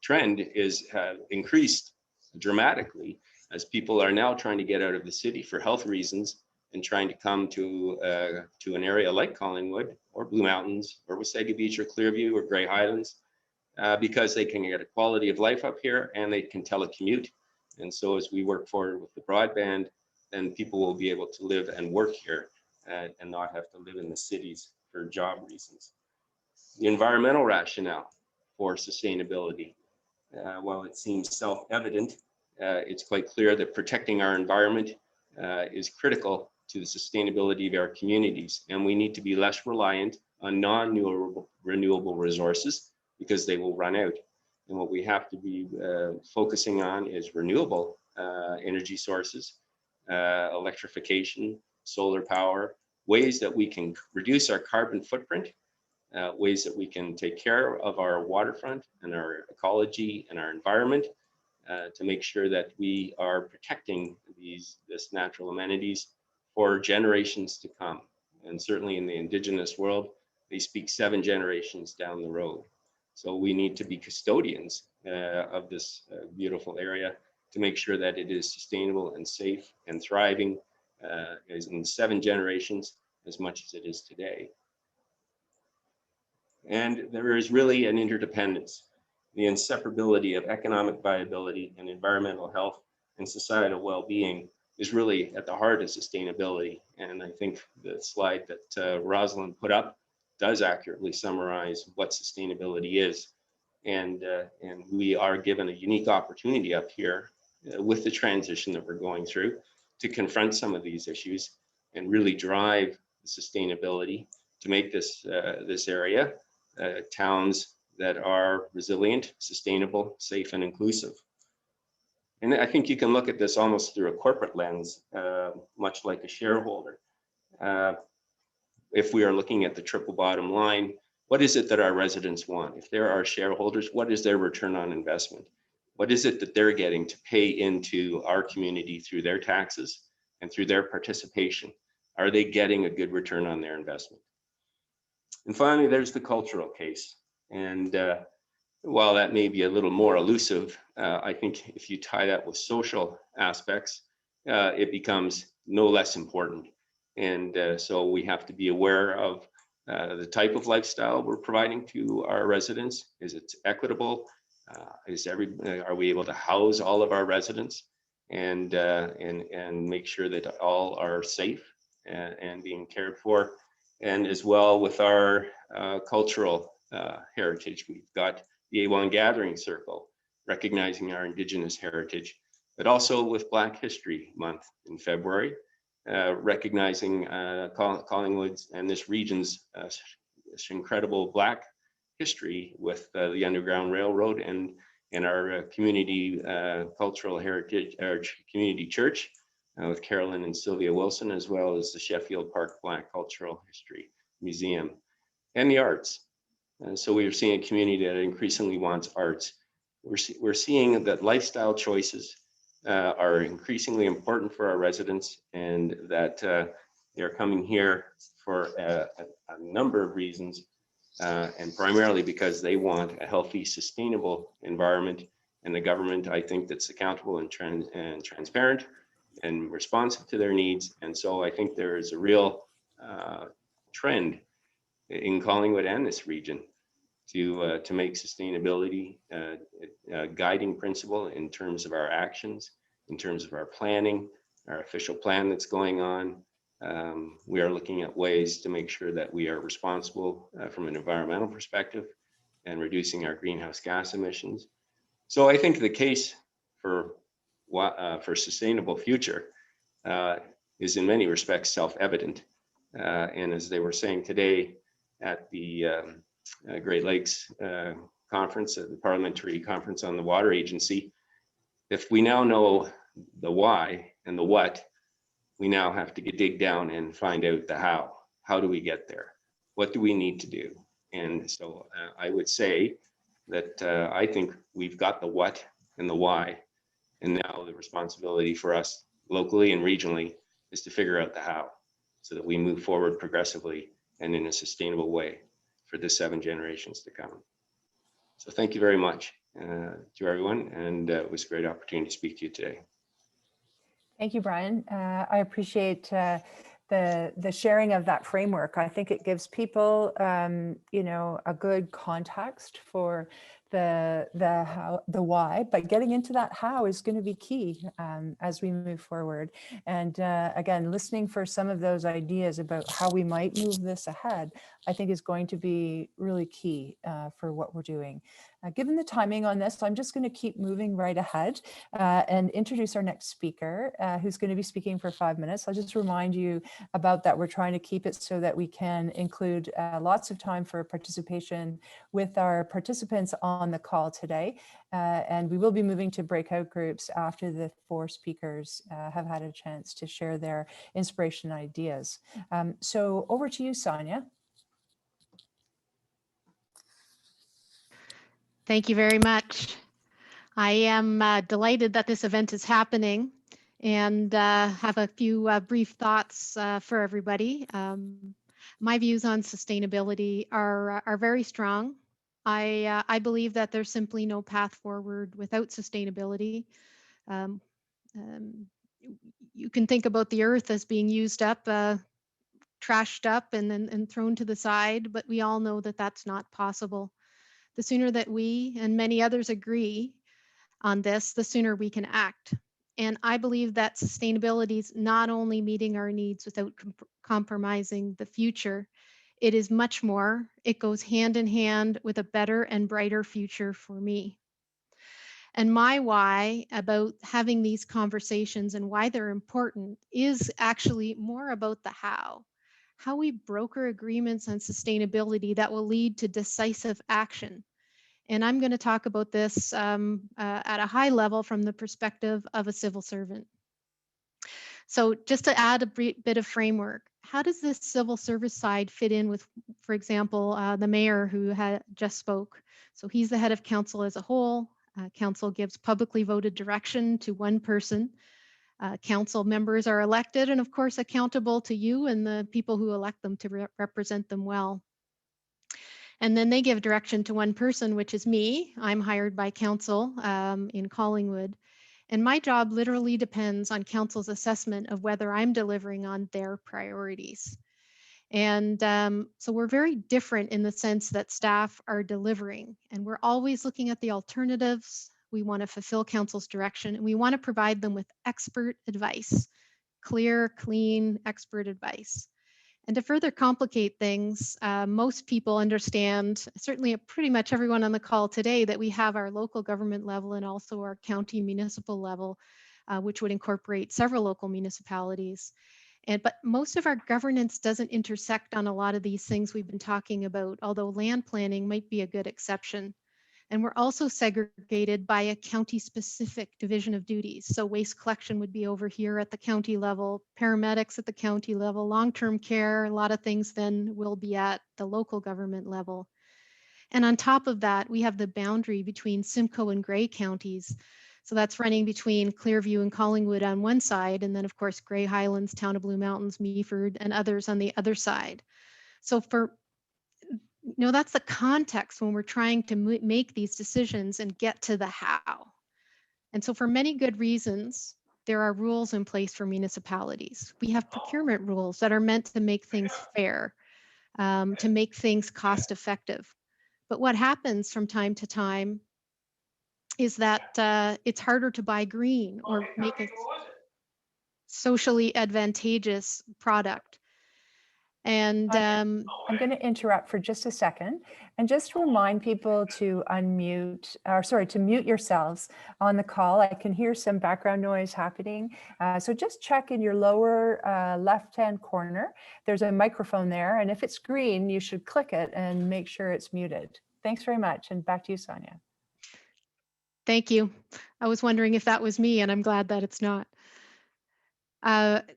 trend is increased dramatically as people are now trying to get out of the city for health reasons and trying to come to an area like Collingwood or Blue Mountains or Wasaga Beach or Clearview or Grey Highlands because they can get a quality of life up here and they can telecommute. And so as we work forward with the broadband, then people will be able to live and work here and not have to live in the cities for job reasons. The environmental rationale for sustainability, while it seems self-evident, it's quite clear that protecting our environment is critical to the sustainability of our communities. And we need to be less reliant on non-renewable resources because they will run out. And what we have to be focusing on is renewable energy sources, electrification, solar power, ways that we can reduce our carbon footprint, ways that we can take care of our waterfront and our ecology and our environment to make sure that we are protecting this natural amenities for generations to come. And certainly in the Indigenous world, they speak 7 generations down the road. So we need to be custodians of this beautiful area to make sure that it is sustainable and safe and thriving as in 7 generations as much as it is today. And there is really an interdependence, the inseparability of economic viability and environmental health and societal well-being is really at the heart of sustainability. And I think the slide that Rosalind put up does accurately summarize what sustainability is. And we are given a unique opportunity up here with the transition that we're going through to confront some of these issues and really drive sustainability to make this area towns that are resilient, sustainable, safe, and inclusive. And I think you can look at this almost through a corporate lens, much like a shareholder. If we are looking at the triple bottom line, what is it that our residents want? If they're our shareholders, what is their return on investment? What is it that they're getting to pay into our community through their taxes and through their participation? Are they getting a good return on their investment? And finally, there's the cultural case. And while that may be a little more elusive, I think if you tie that with social aspects, it becomes no less important. And so we have to be aware of the type of lifestyle we're providing to our residents. Is it equitable? Are we able to house all of our residents and make sure that all are safe and being cared for? And as well with our cultural heritage, we've got the A1 Gathering Circle, recognizing our Indigenous heritage, but also with Black History Month in February, recognizing Collingwood's and this region's incredible Black history with the Underground Railroad and our community cultural heritage, our community church with Carolyn and Sylvia Wilson, as well as the Sheffield Park Black Cultural History Museum and the arts. So we are seeing a community that increasingly wants arts. We're seeing that lifestyle choices are increasingly important for our residents, and that they're coming here for a number of reasons, and primarily because they want a healthy, sustainable environment, and the government, I think, that's accountable and transparent and responsive to their needs. And so I think there is a real trend in Collingwood and this region to make sustainability a guiding principle in terms of our actions, in terms of our planning, our official plan that's going on. We are looking at ways to make sure that we are responsible from an environmental perspective and reducing our greenhouse gas emissions. So I think the case for sustainable future is in many respects self-evident. And as they were saying today at the Great Lakes conference, the Parliamentary Conference on the Water Agency, if we now know the why and the what, we now have to dig down and find out the how. How do we get there? What do we need to do? And so I would say that I think we've got the what and the why. And now the responsibility for us locally and regionally is to figure out the how, so that we move forward progressively and in a sustainable way for the 7 generations to come. So thank you very much to everyone. And it was a great opportunity to speak to you today. Thank you, Brian. I appreciate the sharing of that framework. I think it gives people, a good context for the how, the why, but getting into that how is going to be key as we move forward. And again, listening for some of those ideas about how we might move this ahead, I think is going to be really key for what we're doing. Given the timing on this, I'm just going to keep moving right ahead and introduce our next speaker, who's going to be speaking for 5 minutes. I'll just remind you about that. We're trying to keep it so that we can include lots of time for participation with our participants on the call today. And we will be moving to breakout groups after the 4 speakers have had a chance to share their inspiration ideas. So over to you, Sonia. Thank you very much. I am delighted that this event is happening and have a few brief thoughts for everybody. My views on sustainability are very strong. I believe that there's simply no path forward without sustainability. Um, um, you can think about the earth as being used up, trashed up, and then and thrown to the side, but we all know that that's not possible. The sooner that we and many others agree on this, the sooner we can act. And I believe that sustainability is not only meeting our needs without compromising the future, it is much more. It goes hand in hand with a better and brighter future for me. And my why about having these conversations and why they're important is actually more about the how we broker agreements on sustainability that will lead to decisive action. And I'm going to talk about this at a high level from the perspective of a civil servant. So just to add a bit of framework, how does this civil service side fit in with, for example, the mayor who had just spoke? So he's the head of council as a whole. Council gives publicly voted direction to one person. Council members are elected and of course accountable to you and the people who elect them to represent them well. And then they give direction to one person, which is me. I'm hired by council in Collingwood. And my job literally depends on council's assessment of whether I'm delivering on their priorities. And so we're very different in the sense that staff are delivering, and we're always looking at the alternatives. We want to fulfill council's direction, and we want to provide them with expert advice, clear, clean, expert advice. And to further complicate things, most people understand, certainly pretty much everyone on the call today, that we have our local government level and also our county municipal level, which would incorporate several local municipalities. But most of our governance doesn't intersect on a lot of these things we've been talking about, although land planning might be a good exception. And we're also segregated by a county-specific division of duties. So waste collection would be over here at the county level, paramedics at the county level, long-term care, a lot of things then will be at the local government level. And on top of that, we have the boundary between Simcoe and Grey counties. So that's running between Clearview and Collingwood on one side, and then of course, Grey Highlands, Town of Blue Mountains, Meaford, and others on the other side. So that's the context when we're trying to make these decisions and get to the how. And so for many good reasons, there are rules in place for municipalities. We have procurement rules that are meant to make things fair, to make things cost effective. But what happens from time to time is that it's harder to buy green or make a socially advantageous product. And I'm going to interrupt for just a second and just remind people to to mute yourselves on the call. I can hear some background noise happening. So just check in your lower left-hand corner. There's a microphone there, and if it's green, you should click it and make sure it's muted. Thanks very much, and back to you, Sonia. Thank you. I was wondering if that was me, and I'm glad that it's not.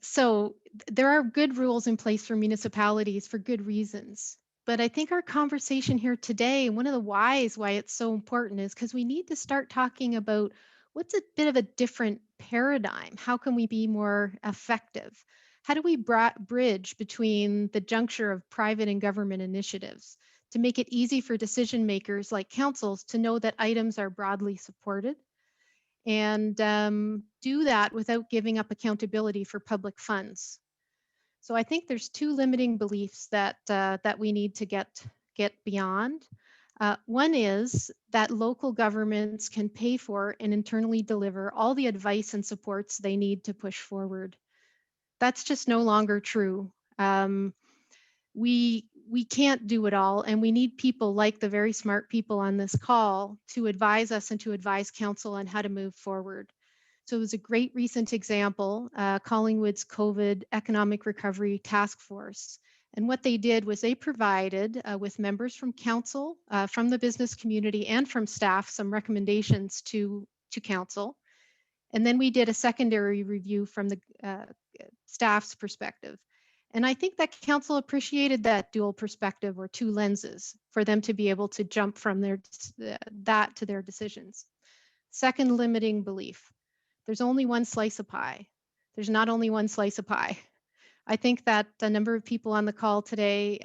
So there are good rules in place for municipalities for good reasons. But I think our conversation here today, one of the whys why it's so important is because we need to start talking about what's a bit of a different paradigm. How can we be more effective? How do we bridge between the juncture of private and government initiatives to make it easy for decision makers like councils to know that items are broadly supported? And do that without giving up accountability for public funds. So I think there's two limiting beliefs that we need to get beyond. One is that local governments can pay for and internally deliver all the advice and supports they need to push forward. That's just no longer true. We can't do it all, and we need people like the very smart people on this call to advise us and to advise council on how to move forward. So it was a great recent example, Collingwood's COVID Economic Recovery Task Force. And what they did was they provided with members from council, from the business community, and from staff some recommendations to council. And then we did a secondary review from the staff's perspective. And I think that council appreciated that dual perspective or two lenses for them to be able to jump from that to their decisions. Second limiting belief, there's only one slice of pie. There's not only one slice of pie. I think that a number of people on the call today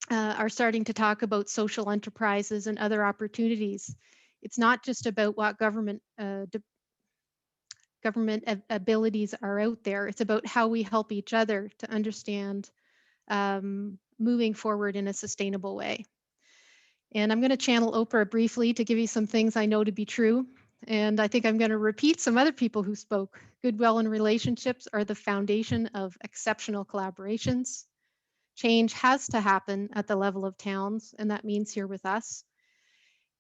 are starting to talk about social enterprises and other opportunities. It's not just about what government abilities are out there. It's about how we help each other to understand moving forward in a sustainable way. And I'm going to channel Oprah briefly to give you some things I know to be true. And I think I'm going to repeat some other people who spoke. Goodwill and relationships are the foundation of exceptional collaborations. Change has to happen at the level of towns, and that means here with us.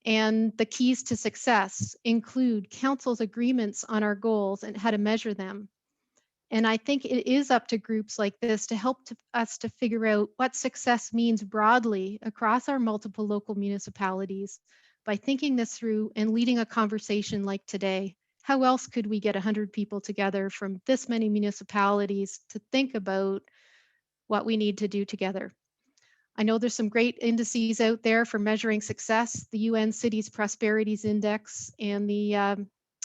And the keys to success include council's agreements on our goals and how to measure them. And I think it is up to groups like this to help us to figure out what success means broadly across our multiple local municipalities by thinking this through and leading a conversation like today. How else could we get 100 people together from this many municipalities to think about what we need to do together? I know there's some great indices out there for measuring success, the UN Cities Prosperities Index and the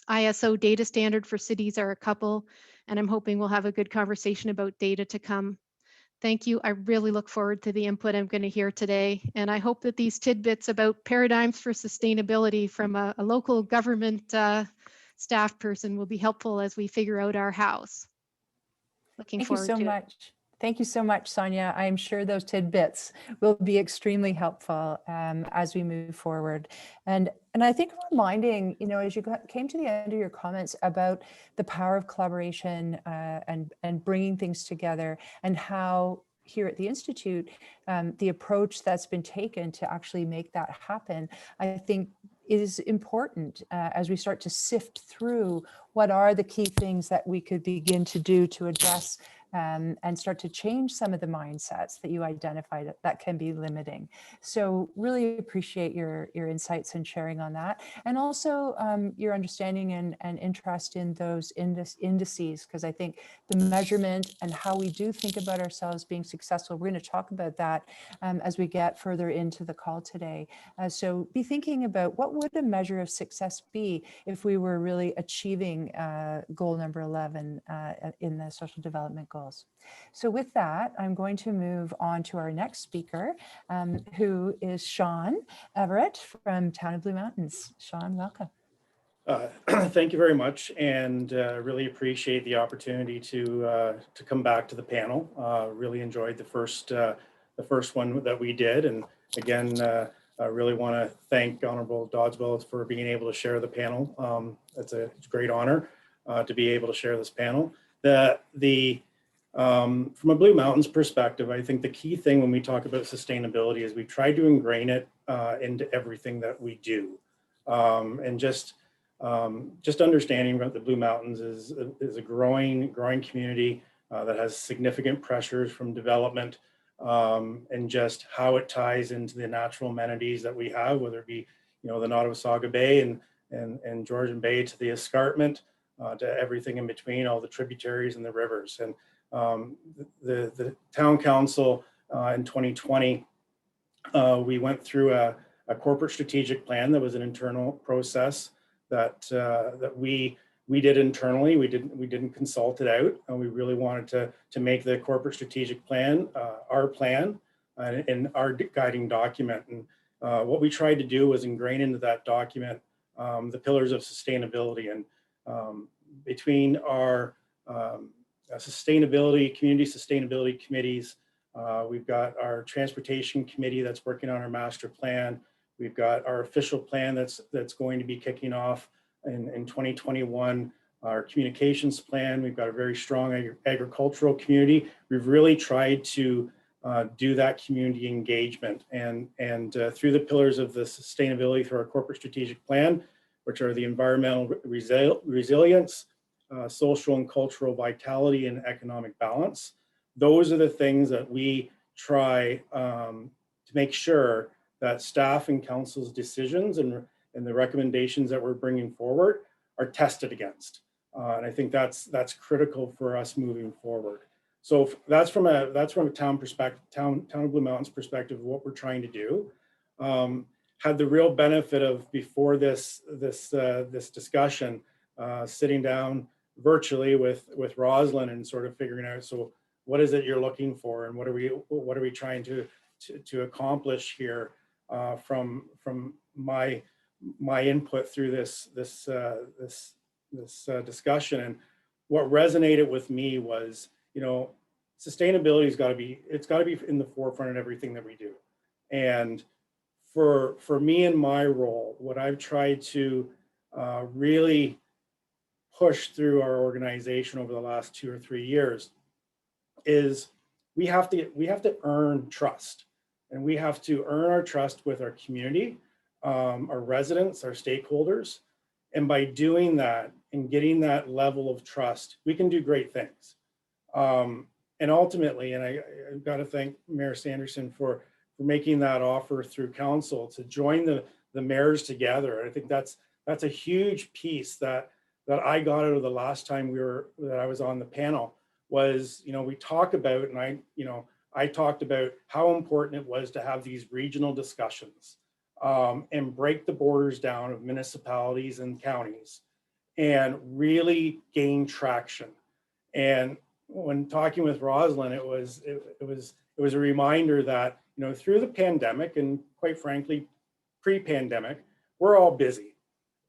ISO data standard for cities are a couple, and I'm hoping we'll have a good conversation about data to come. Thank you. I really look forward to the input I'm going to hear today, and I hope that these tidbits about paradigms for sustainability from a local government staff person will be helpful as we figure out our hows. Looking Thank you forward so to it. much. Thank you so much, Sonia. I'm sure those tidbits will be extremely helpful as we move forward. And I think reminding, as you came to the end of your comments about the power of collaboration and bringing things together, and how here at the Institute, the approach that's been taken to actually make that happen, I think is important as we start to sift through what are the key things that we could begin to do to address and start to change some of the mindsets that you identified that can be limiting. So really appreciate your insights and sharing on that. And also your understanding and interest in those indices, because I think the measurement and how we do think about ourselves being successful, we're going to talk about that as we get further into the call today. So be thinking about what would a measure of success be if we were really achieving goal number 11 in the social development goals. So with that, I'm going to move on to our next speaker, who is Shawn Everett from Town of Blue Mountains. Shawn, welcome. Thank you very much, and really appreciate the opportunity to come back to the panel. Really enjoyed the first one that we did, and again, I really want to thank Honorable Dowdswell for being able to share the panel. It's a great honor to be able to share this panel. From a Blue Mountains perspective, I think the key thing when we talk about sustainability is we try to ingrain it into everything that we do, and just understanding about the Blue Mountains is a growing community that has significant pressures from development, and just how it ties into the natural amenities that we have, whether it be the Nottawasaga Bay and Georgian Bay to the escarpment, to everything in between, all the tributaries and the rivers. And the town council in 2020, we went through a corporate strategic plan that was an internal process that we did internally. We didn't consult it out, and we really wanted to make the corporate strategic plan our plan and our guiding document. And what we tried to do was ingrain into that document the pillars of sustainability, and between our community sustainability committees. We've got our transportation committee that's working on our master plan. We've got our official plan that's going to be kicking off in 2021. Our communications plan. We've got a very strong agricultural community. We've really tried to do that community engagement, and through the pillars of the sustainability through our corporate strategic plan, which are the environmental resilience, social and cultural vitality, and economic balance. Those are the things that we try to make sure that staff and council's decisions and the recommendations that we're bringing forward are tested against. And I think that's critical for us moving forward. So that's from a town perspective, town of Blue Mountains perspective, what we're trying to do. Had the real benefit of, before this discussion, sitting down virtually with Rosalind and sort of figuring out, so what is it you're looking for, and what are we trying to to accomplish here from my input through this discussion. And what resonated with me was, sustainability has got to be in the forefront of everything that we do. And for me in my role, what I've tried to really push through our organization over the last 2 or 3 years is we have to earn trust, and we have to earn our trust with our community, our residents, our stakeholders. And by doing that and getting that level of trust, we can do great things. And ultimately, and I've got to thank Mayor Sanderson for making that offer through council to join the mayors together. I think that's a huge piece that I got out of the last time that I was on the panel was, we talk about, and I talked about how important it was to have these regional discussions and break the borders down of municipalities and counties and really gain traction. And when talking with Rosalind, it was a reminder that, through the pandemic, and quite frankly, pre-pandemic, we're all busy.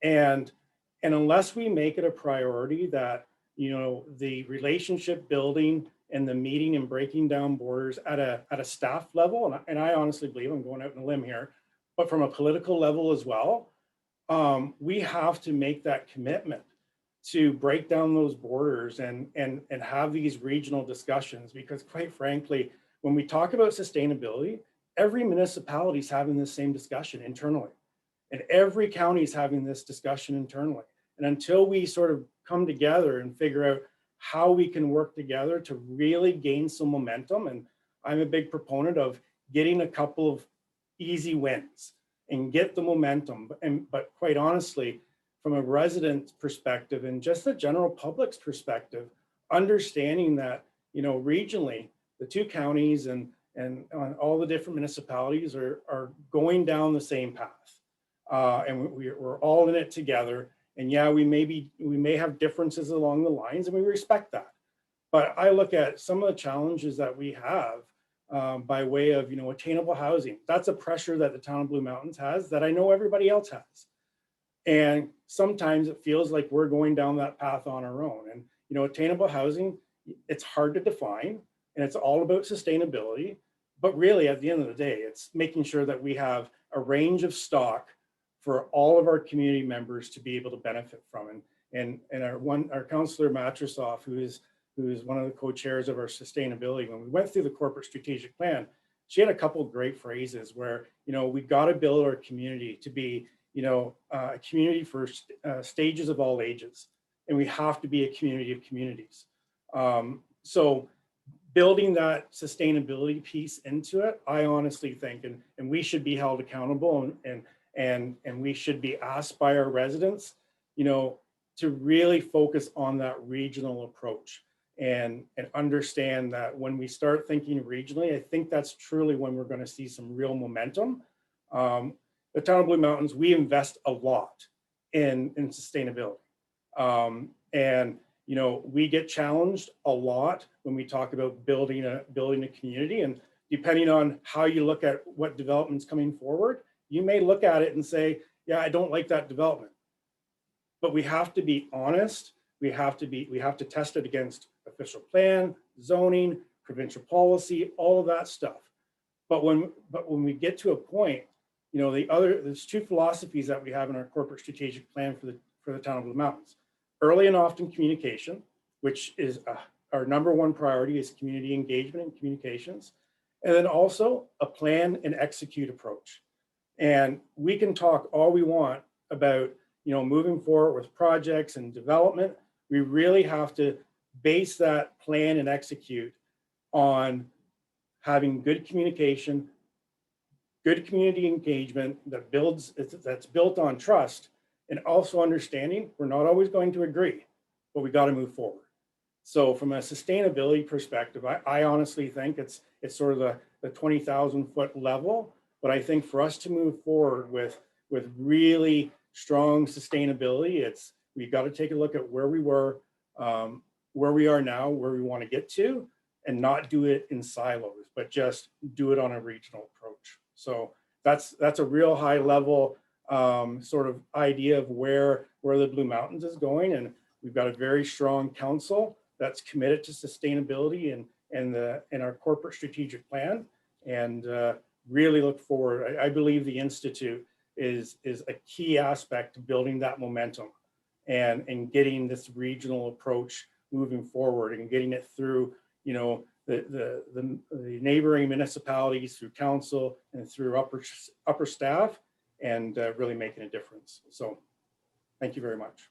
And unless we make it a priority that, the relationship building and the meeting and breaking down borders at a staff level, and I honestly believe, I'm going out on a limb here, but from a political level as well, we have to make that commitment to break down those borders and have these regional discussions, because quite frankly, when we talk about sustainability, every municipality is having this same discussion internally, and every county is having this discussion internally. And until we sort of come together and figure out how we can work together to really gain some momentum, and I'm a big proponent of getting a couple of easy wins and get the momentum. But quite honestly, from a resident perspective and just the general public's perspective, understanding that, regionally, the two counties and on all the different municipalities are going down the same path. And we're all in it together. And yeah, we may have differences along the lines, and we respect that. But I look at some of the challenges that we have by way of, attainable housing. That's a pressure that the town of Blue Mountains has that I know everybody else has. And sometimes it feels like we're going down that path on our own. And, attainable housing, it's hard to define, and it's all about sustainability. But really, at the end of the day, it's making sure that we have a range of stock for all of our community members to be able to benefit from. And our councillor Matrosoff, who is one of the co-chairs of our sustainability, when we went through the corporate strategic plan, she had a couple of great phrases where, we got to build our community to be, a community for stages of all ages, and we have to be a community of communities. So building that sustainability piece into it, I honestly think, and we should be held accountable, and we should be asked by our residents, to really focus on that regional approach and understand that when we start thinking regionally, I think that's truly when we're going to see some real momentum. The town of Blue Mountains, we invest a lot in sustainability. And we get challenged a lot when we talk about building a community. And depending on how you look at what development's coming forward, you may look at it and say, yeah, I don't like that development. But we have to be honest. We have to test it against official plan, zoning, provincial policy, all of that stuff. But when we get to a point, there's two philosophies that we have in our corporate strategic plan for the town of Blue Mountains. Early and often communication, which is our number one priority, is community engagement and communications. And then also a plan and execute approach. And we can talk all we want about, moving forward with projects and development. We really have to base that plan and execute on having good communication, good community engagement that's built on trust, and also understanding we're not always going to agree, but we got to move forward. So from a sustainability perspective, I honestly think it's sort of the 20,000 foot level. But I think for us to move forward with really strong sustainability, we've got to take a look at where we were, where we are now, where we want to get to, and not do it in silos, but just do it on a regional approach. So that's a real high level sort of idea of where the Blue Mountains is going. And we've got a very strong council that's committed to sustainability and our corporate strategic plan, and really look forward. I believe the Institute is a key aspect to building that momentum and getting this regional approach moving forward and getting it through, you know, the neighboring municipalities, through council and through upper staff, and really making a difference. So thank you very much.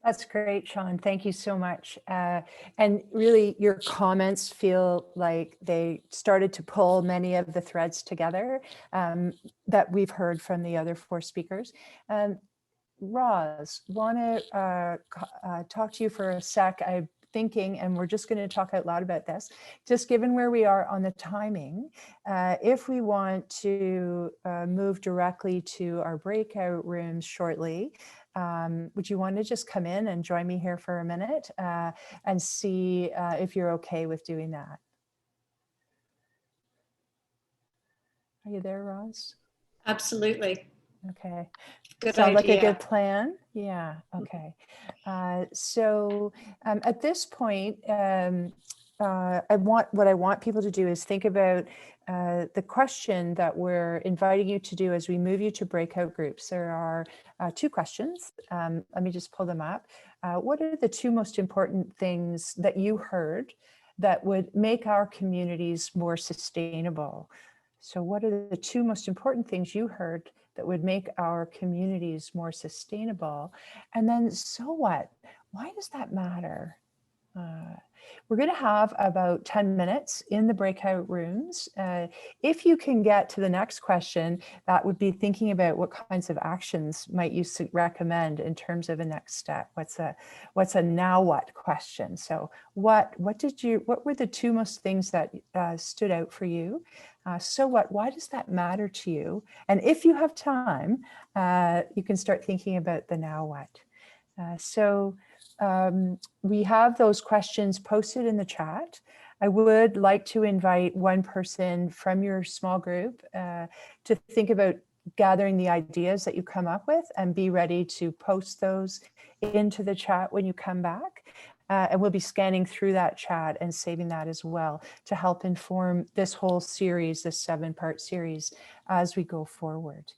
That's great, Shawn. Thank you so much. And really, your comments feel like they started to pull many of the threads together that we've heard from the other 4 speakers. Roz, want to talk to you for a sec. I'm thinking, and we're just going to talk out loud about this, just given where we are on the timing, if we want to move directly to our breakout rooms shortly, would you want to just come in and join me here for a minute and see if you're okay with doing that? Are you there, Roz? Absolutely. Okay. Good Sound like a idea. good plan? Yeah, okay. So at this point, what I want people to do is think about the question that we're inviting you to do as we move you to breakout groups. There are 2 questions. Let me just pull them up. What are the 2 most important things that you heard that would make our communities more sustainable? So what are the 2 most important things you heard that would make our communities more sustainable? And then, so what? Why does that matter? We're going to have about 10 minutes in the breakout rooms. If you can get to the next question, that would be thinking about what kinds of actions might you recommend in terms of a next step. What's a now what question? So what were the 2 most things that stood out for you? So what? Why does that matter to you? And if you have time, you can start thinking about the now what. We have those questions posted in the chat. I would like to invite one person from your small group to think about gathering the ideas that you come up with and be ready to post those into the chat when you come back. And we'll be scanning through that chat and saving that as well to help inform this whole series, this 7-part series, as we go forward.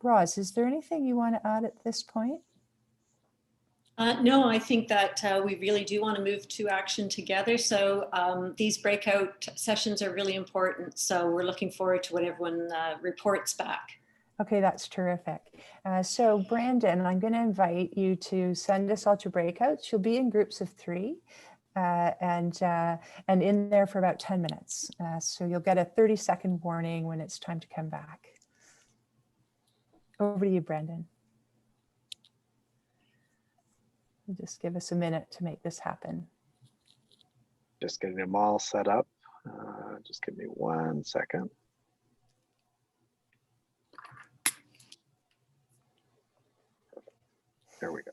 Roz, is there anything you want to add at this point? No, I think that we really do want to move to action together. So these breakout sessions are really important. So we're looking forward to what everyone reports back. Okay, that's terrific. So Brandon, I'm going to invite you to send us all to breakouts. You'll be in groups of 3 and in there for about 10 minutes. So you'll get a 30-second warning when it's time to come back. Over to you, Brandon. Just give us a minute to make this happen. Just getting them all set up. Just give me 1 second. There we go.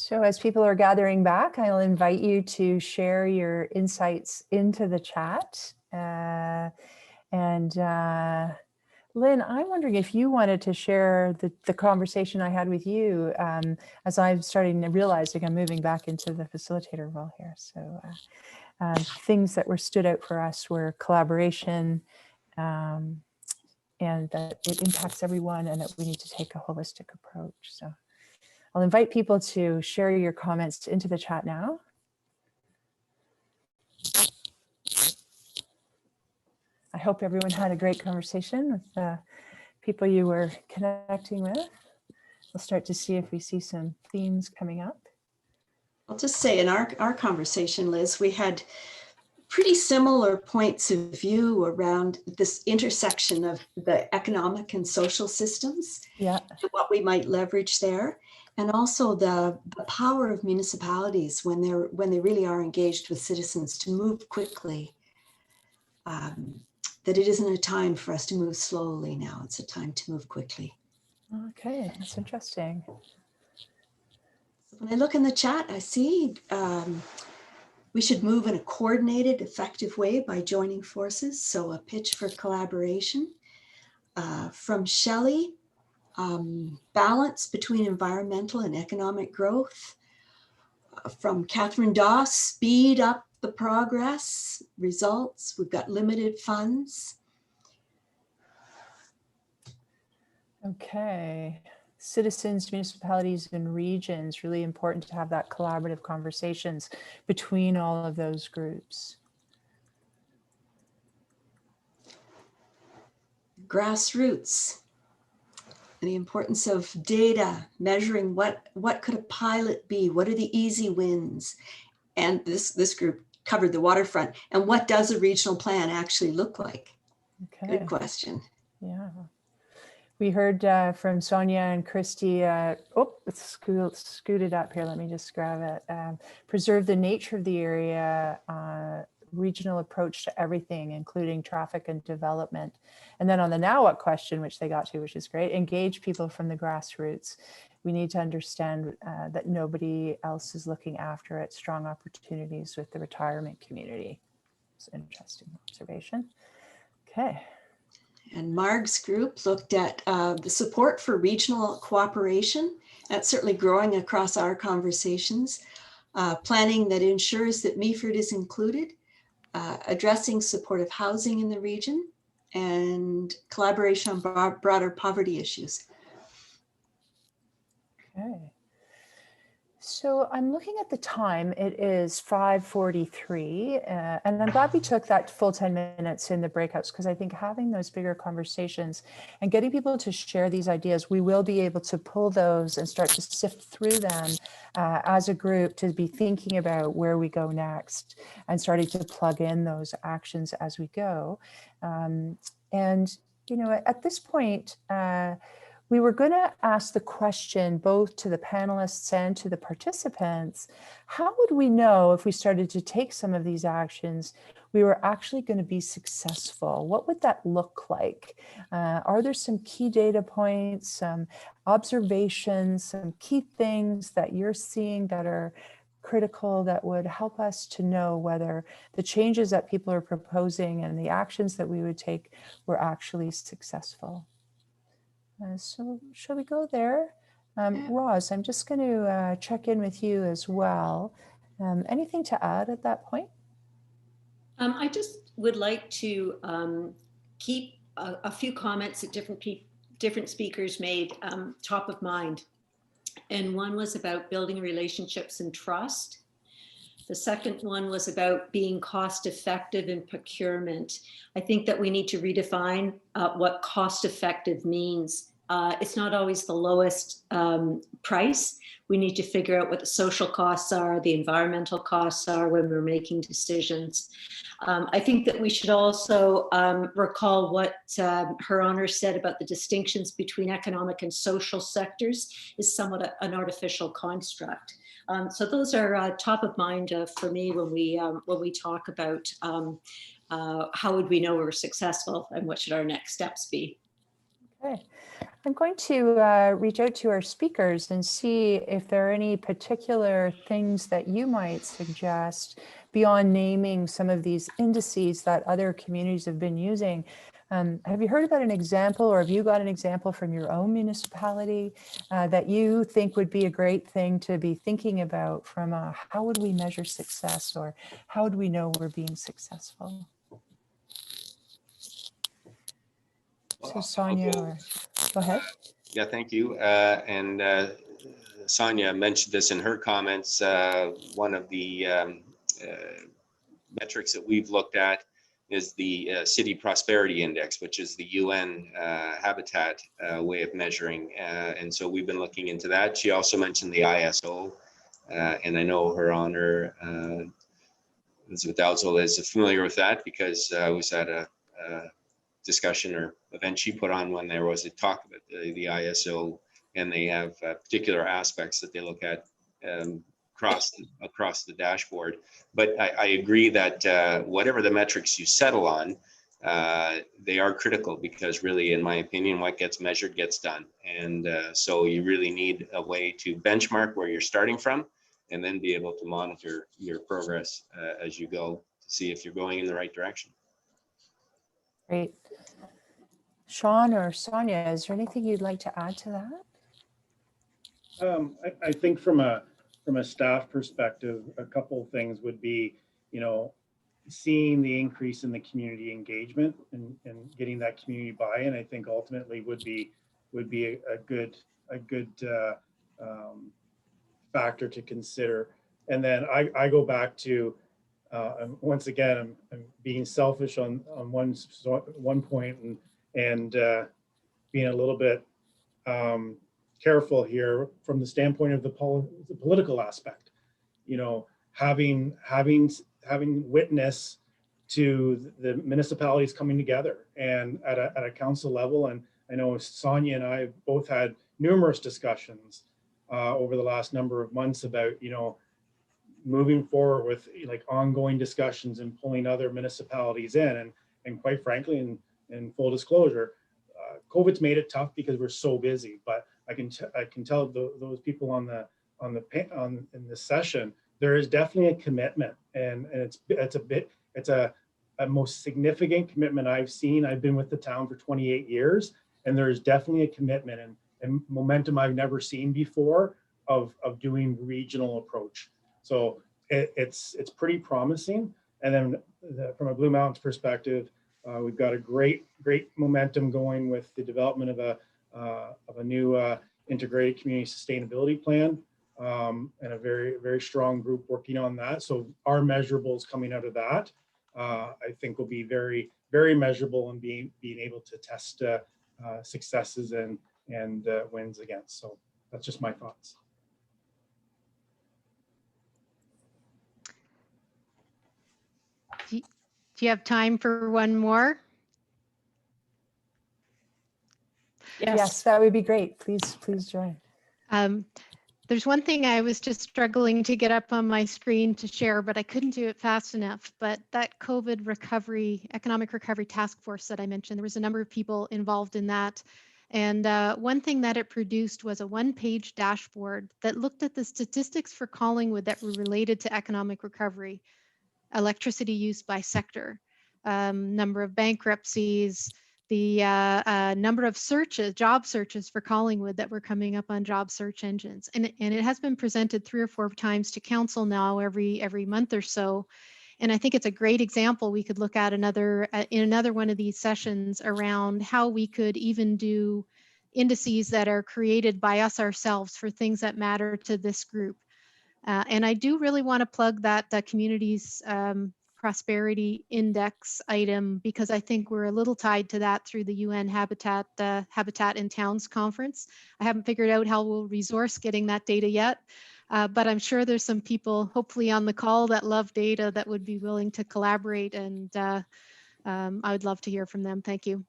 So as people are gathering back, I'll invite you to share your insights into the chat. Lynn, I'm wondering if you wanted to share the conversation I had with you as I'm starting to realize I'm moving back into the facilitator role here. So things that were stood out for us were collaboration, and that it impacts everyone and that we need to take a holistic approach. So I'll invite people to share your comments into the chat now. I hope everyone had a great conversation with the people you were connecting with. We'll start to see if we see some themes coming up. I'll just say in our conversation, Liz, we had pretty similar points of view around this intersection of the economic and social systems, yeah, and what we might leverage there, and also the power of municipalities when they really are engaged with citizens to move quickly. That it isn't a time for us to move slowly now; it's a time to move quickly. Okay, that's interesting. When I look in the chat, I see we should move in a coordinated, effective way by joining forces. So a pitch for collaboration. From Shelley, balance between environmental and economic growth. From Catherine Doss, speed up the progress, results. We've got limited funds. Okay. Citizens, municipalities, and regions, really important to have that collaborative conversations between all of those groups. Grassroots, and the importance of data, measuring what could a pilot be, what are the easy wins, and this group covered the waterfront, and what does a regional plan actually look like? Okay. Good question. Yeah. We heard from Sonia and Christy, it's scooted up here. Let me just grab it. Preserve the nature of the area, regional approach to everything, including traffic and development. And then on the now what question, which they got to, which is great, engage people from the grassroots. We need to understand that nobody else is looking after it. Strong opportunities with the retirement community. It's an interesting observation. Okay. And Marg's group looked at the support for regional cooperation. That's certainly growing across our conversations. Planning that ensures that Meaford is included, addressing supportive housing in the region, and collaboration on broader poverty issues. Okay. So I'm looking at the time. It is 5:43, and I'm glad we took that full 10 minutes in the breakouts, because I think having those bigger conversations and getting people to share these ideas, we will be able to pull those and start to sift through them as a group to be thinking about where we go next and starting to plug in those actions as we go. And, you know, at this point, we were going to ask the question both to the panelists and to the participants, how would we know if we started to take some of these actions, we were actually going to be successful? What would that look like? Are there some key data points, some observations, some key things that you're seeing that are critical that would help us to know whether the changes that people are proposing and the actions that we would take were actually successful? So shall we go there? Roz, I'm just going to check in with you as well. Anything to add at that point? I just would like to keep a few comments that different speakers made top of mind. And one was about building relationships and trust. The second one was about being cost effective in procurement. I think that we need to redefine what cost effective means. It's not always the lowest price. We need to figure out what the social costs are, the environmental costs are when we're making decisions. I think that we should also recall what Her Honor said about the distinctions between economic and social sectors is somewhat an artificial construct. So those are top of mind for me when we talk about how would we know we're successful and what should our next steps be. Okay. I'm going to reach out to our speakers and see if there are any particular things that you might suggest beyond naming some of these indices that other communities have been using. Have you heard about an example, or have you got an example from your own municipality that you think would be a great thing to be thinking about from how would we measure success, or how would we know we're being successful? So Sonia, or go ahead. Yeah, thank you. Sonia mentioned this in her comments. One of the metrics that we've looked at is the City Prosperity Index, which is the UN habitat way of measuring. And so we've been looking into that. She also mentioned the ISO, and I know her honor, Elizabeth Dowdswell, is familiar with that because I was at a discussion or event she put on when there was a talk about the ISO, and they have particular aspects that they look at across the dashboard. But I agree that whatever the metrics you settle on, they are critical, because really, in my opinion, what gets measured gets done. And so you really need a way to benchmark where you're starting from, and then be able to monitor your progress as you go to see if you're going in the right direction. Great. Shawn or Sonia, is there anything you'd like to add to that? I think from a staff perspective, a couple of things would be, seeing the increase in the community engagement and getting that community buy-in. I think ultimately would be a good factor to consider. And then I go back to once again, I'm being selfish on one point and being a little bit careful here from the standpoint of the political aspect. Having witness to the municipalities coming together and at a council level. And I know Sonia and I both had numerous discussions over the last number of months about, moving forward with ongoing discussions and pulling other municipalities in. And quite frankly, in full disclosure, COVID's made it tough because we're so busy. But I can tell those people in this session, there is definitely a commitment, and it's a most significant commitment I've seen. I've been with the town for 28 years, and there is definitely a commitment and momentum I've never seen before of doing regional approach. So it's pretty promising. And then from a Blue Mountains perspective, we've got a great momentum going with the development of a new integrated community sustainability plan, and a very strong group working on that. So our measurables coming out of that, I think will be very measurable and being able to test successes and wins against. So that's just my thoughts. Do you have time for one more? Yes, that would be great. Please join. There's one thing I was just struggling to get up on my screen to share, but I couldn't do it fast enough. But that COVID recovery, economic recovery task force that I mentioned, there was a number of people involved in that. And one thing that it produced was a one-page dashboard that looked at the statistics for Collingwood that were related to economic recovery, electricity use by sector, number of bankruptcies, the number of searches, job searches for Collingwood that were coming up on job search engines. And it has been presented 3 or 4 times to council now every month or so. And I think it's a great example we could look at in another one of these sessions around how we could even do indices that are created by us ourselves for things that matter to this group. And I do really want to plug that community's prosperity index item, because I think we're a little tied to that through the UN Habitat in Towns conference. I haven't figured out how we'll resource getting that data yet, but I'm sure there's some people hopefully on the call that love data that would be willing to collaborate, and I would love to hear from them. Thank you.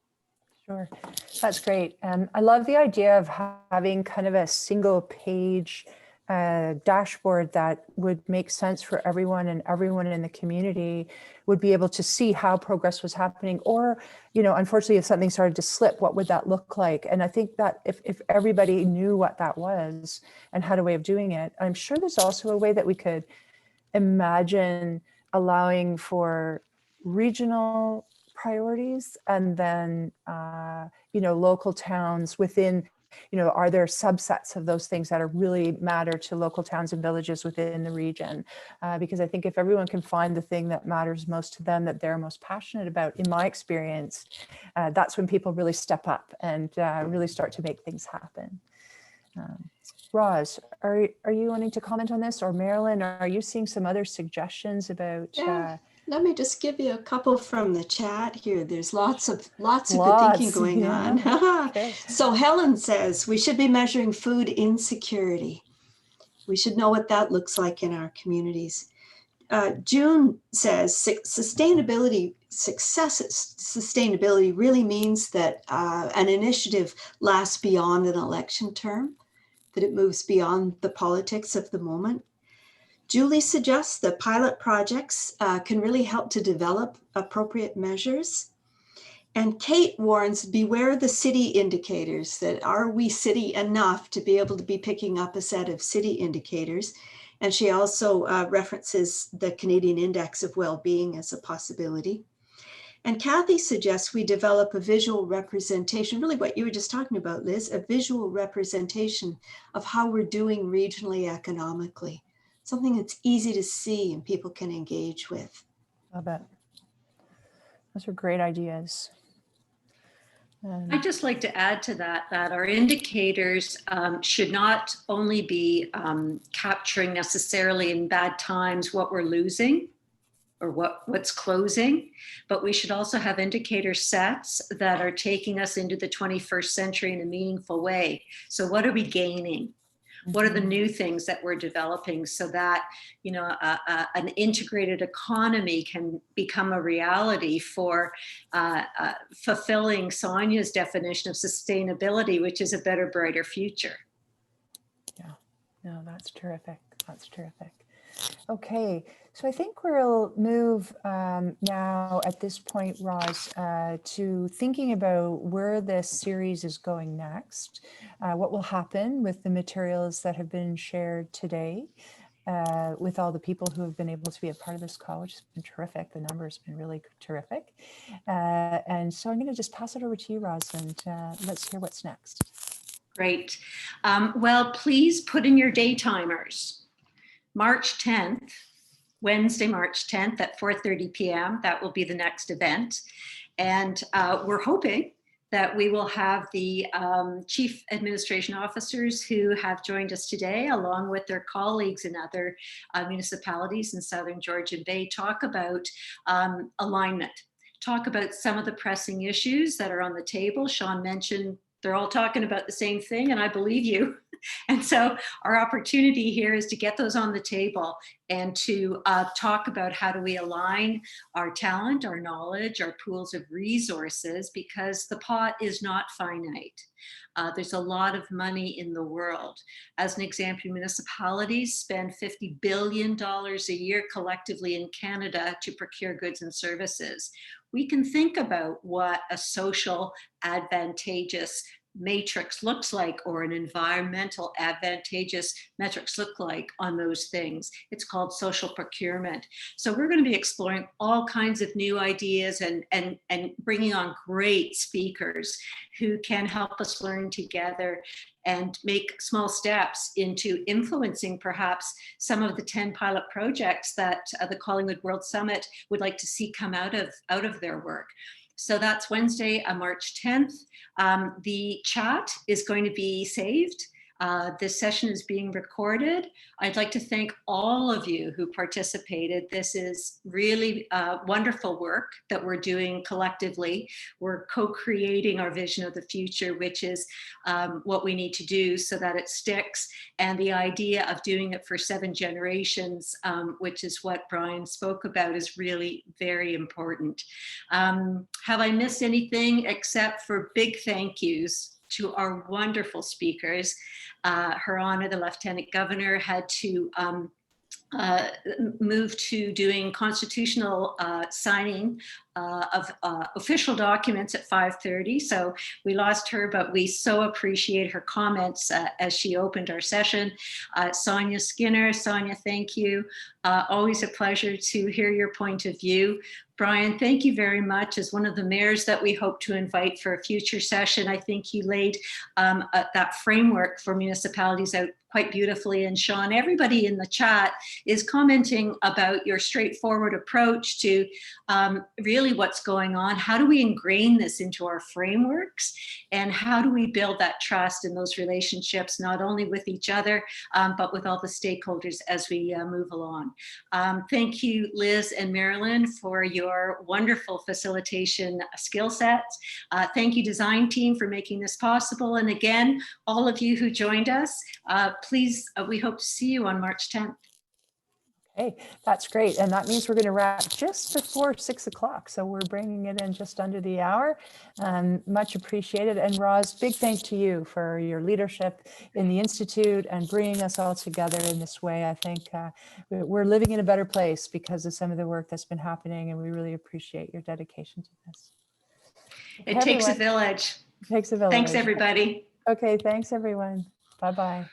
Sure, that's great. And I love the idea of having kind of a single page dashboard that would make sense for everyone, and everyone in the community would be able to see how progress was happening, or, you know, unfortunately, if something started to slip, what would that look like? And I think that if everybody knew what that was and had a way of doing it, I'm sure there's also a way that we could imagine allowing for regional priorities, and then, you know, local towns within, you know, are there subsets of those things that are really matter to local towns and villages within the region? Because I think if everyone can find the thing that matters most to them, that they're most passionate about, in my experience, that's when people really step up and really start to make things happen. Roz, are you wanting to comment on this, or Marilyn, or are you seeing some other suggestions about? Yeah, let me just give you a couple from the chat here. There's lots of good thinking going on. Okay. So Helen says we should be measuring food insecurity. We should know what that looks like in our communities. June says sustainability really means that an initiative lasts beyond an election term, that it moves beyond the politics of the moment. Julie suggests that pilot projects can really help to develop appropriate measures. And Kate warns, beware the city indicators, that are we city enough to be able to be picking up a set of city indicators? And she also references the Canadian Index of Wellbeing as a possibility. And Kathy suggests we develop a visual representation, really what you were just talking about, Liz, a visual representation of how we're doing regionally economically, something that's easy to see and people can engage with. Love it. Those are great ideas. I'd just like to add to that our indicators should not only be capturing necessarily in bad times what we're losing or what's closing, but we should also have indicator sets that are taking us into the 21st century in a meaningful way. So what are we gaining? What are the new things that we're developing, so that, you know, an integrated economy can become a reality for fulfilling Sonia's definition of sustainability, which is a better, brighter future. Yeah, no, that's terrific. That's terrific. Okay, so I think we'll move now at this point, Roz, to thinking about where this series is going next, what will happen with the materials that have been shared today, with all the people who have been able to be a part of this call, which has been terrific. The number has been really terrific. And so I'm going to just pass it over to you, Roz, and let's hear what's next. Great. Well, please put in your day timers. March 10th, Wednesday, March 10th at 4:30 p.m. That will be the next event. And we're hoping that we will have the chief administration officers who have joined us today, along with their colleagues in other municipalities in Southern Georgian Bay, talk about alignment, talk about some of the pressing issues that are on the table. Shawn mentioned they're all talking about the same thing, and I believe you. And so our opportunity here is to get those on the table and to talk about how do we align our talent, our knowledge, our pools of resources, because the pot is not finite. There's a lot of money in the world. As an example, municipalities spend $50 billion a year collectively in Canada to procure goods and services. We can think about what a social advantageous matrix looks like, or an environmental advantageous metrics look like on those things. It's called social procurement. So we're going to be exploring all kinds of new ideas and bringing on great speakers who can help us learn together and make small steps into influencing perhaps some of the 10 pilot projects that the Collingwood World Summit would like to see come out of their work. So that's Wednesday, March 10th. The chat is going to be saved. This session is being recorded. I'd like to thank all of you who participated. This is really wonderful work that we're doing collectively. We're co-creating our vision of the future, which is what we need to do so that it sticks. And the idea of doing it for 7 generations, which is what Brian spoke about, is really very important. Have I missed anything except for big thank yous to our wonderful speakers. Her Honor, the Lieutenant Governor, had to move to doing constitutional signing of official documents at 5:30. So we lost her, but we so appreciate her comments as she opened our session. Sonia Skinner, Sonia, thank you. Always a pleasure to hear your point of view. Brian, thank you very much. As one of the mayors that we hope to invite for a future session, I think you laid that framework for municipalities out quite beautifully. And Shawn, everybody in the chat is commenting about your straightforward approach to really what's going on. How do we ingrain this into our frameworks? And how do we build that trust in those relationships, not only with each other, but with all the stakeholders as we move along? Thank you, Liz and Marilyn, for your wonderful facilitation skill sets. Thank you, design team, for making this possible. And again, all of you who joined us, please, we hope to see you on March 10th. Hey, that's great. And that means we're going to wrap just before 6 o'clock. So we're bringing it in just under the hour. Much appreciated. And Roz, big thanks to you for your leadership in the Institute and bringing us all together in this way. I think we're living in a better place because of some of the work that's been happening. And we really appreciate your dedication to this. It takes a village. It takes a village. Thanks, everybody. Okay, thanks, everyone. Bye-bye.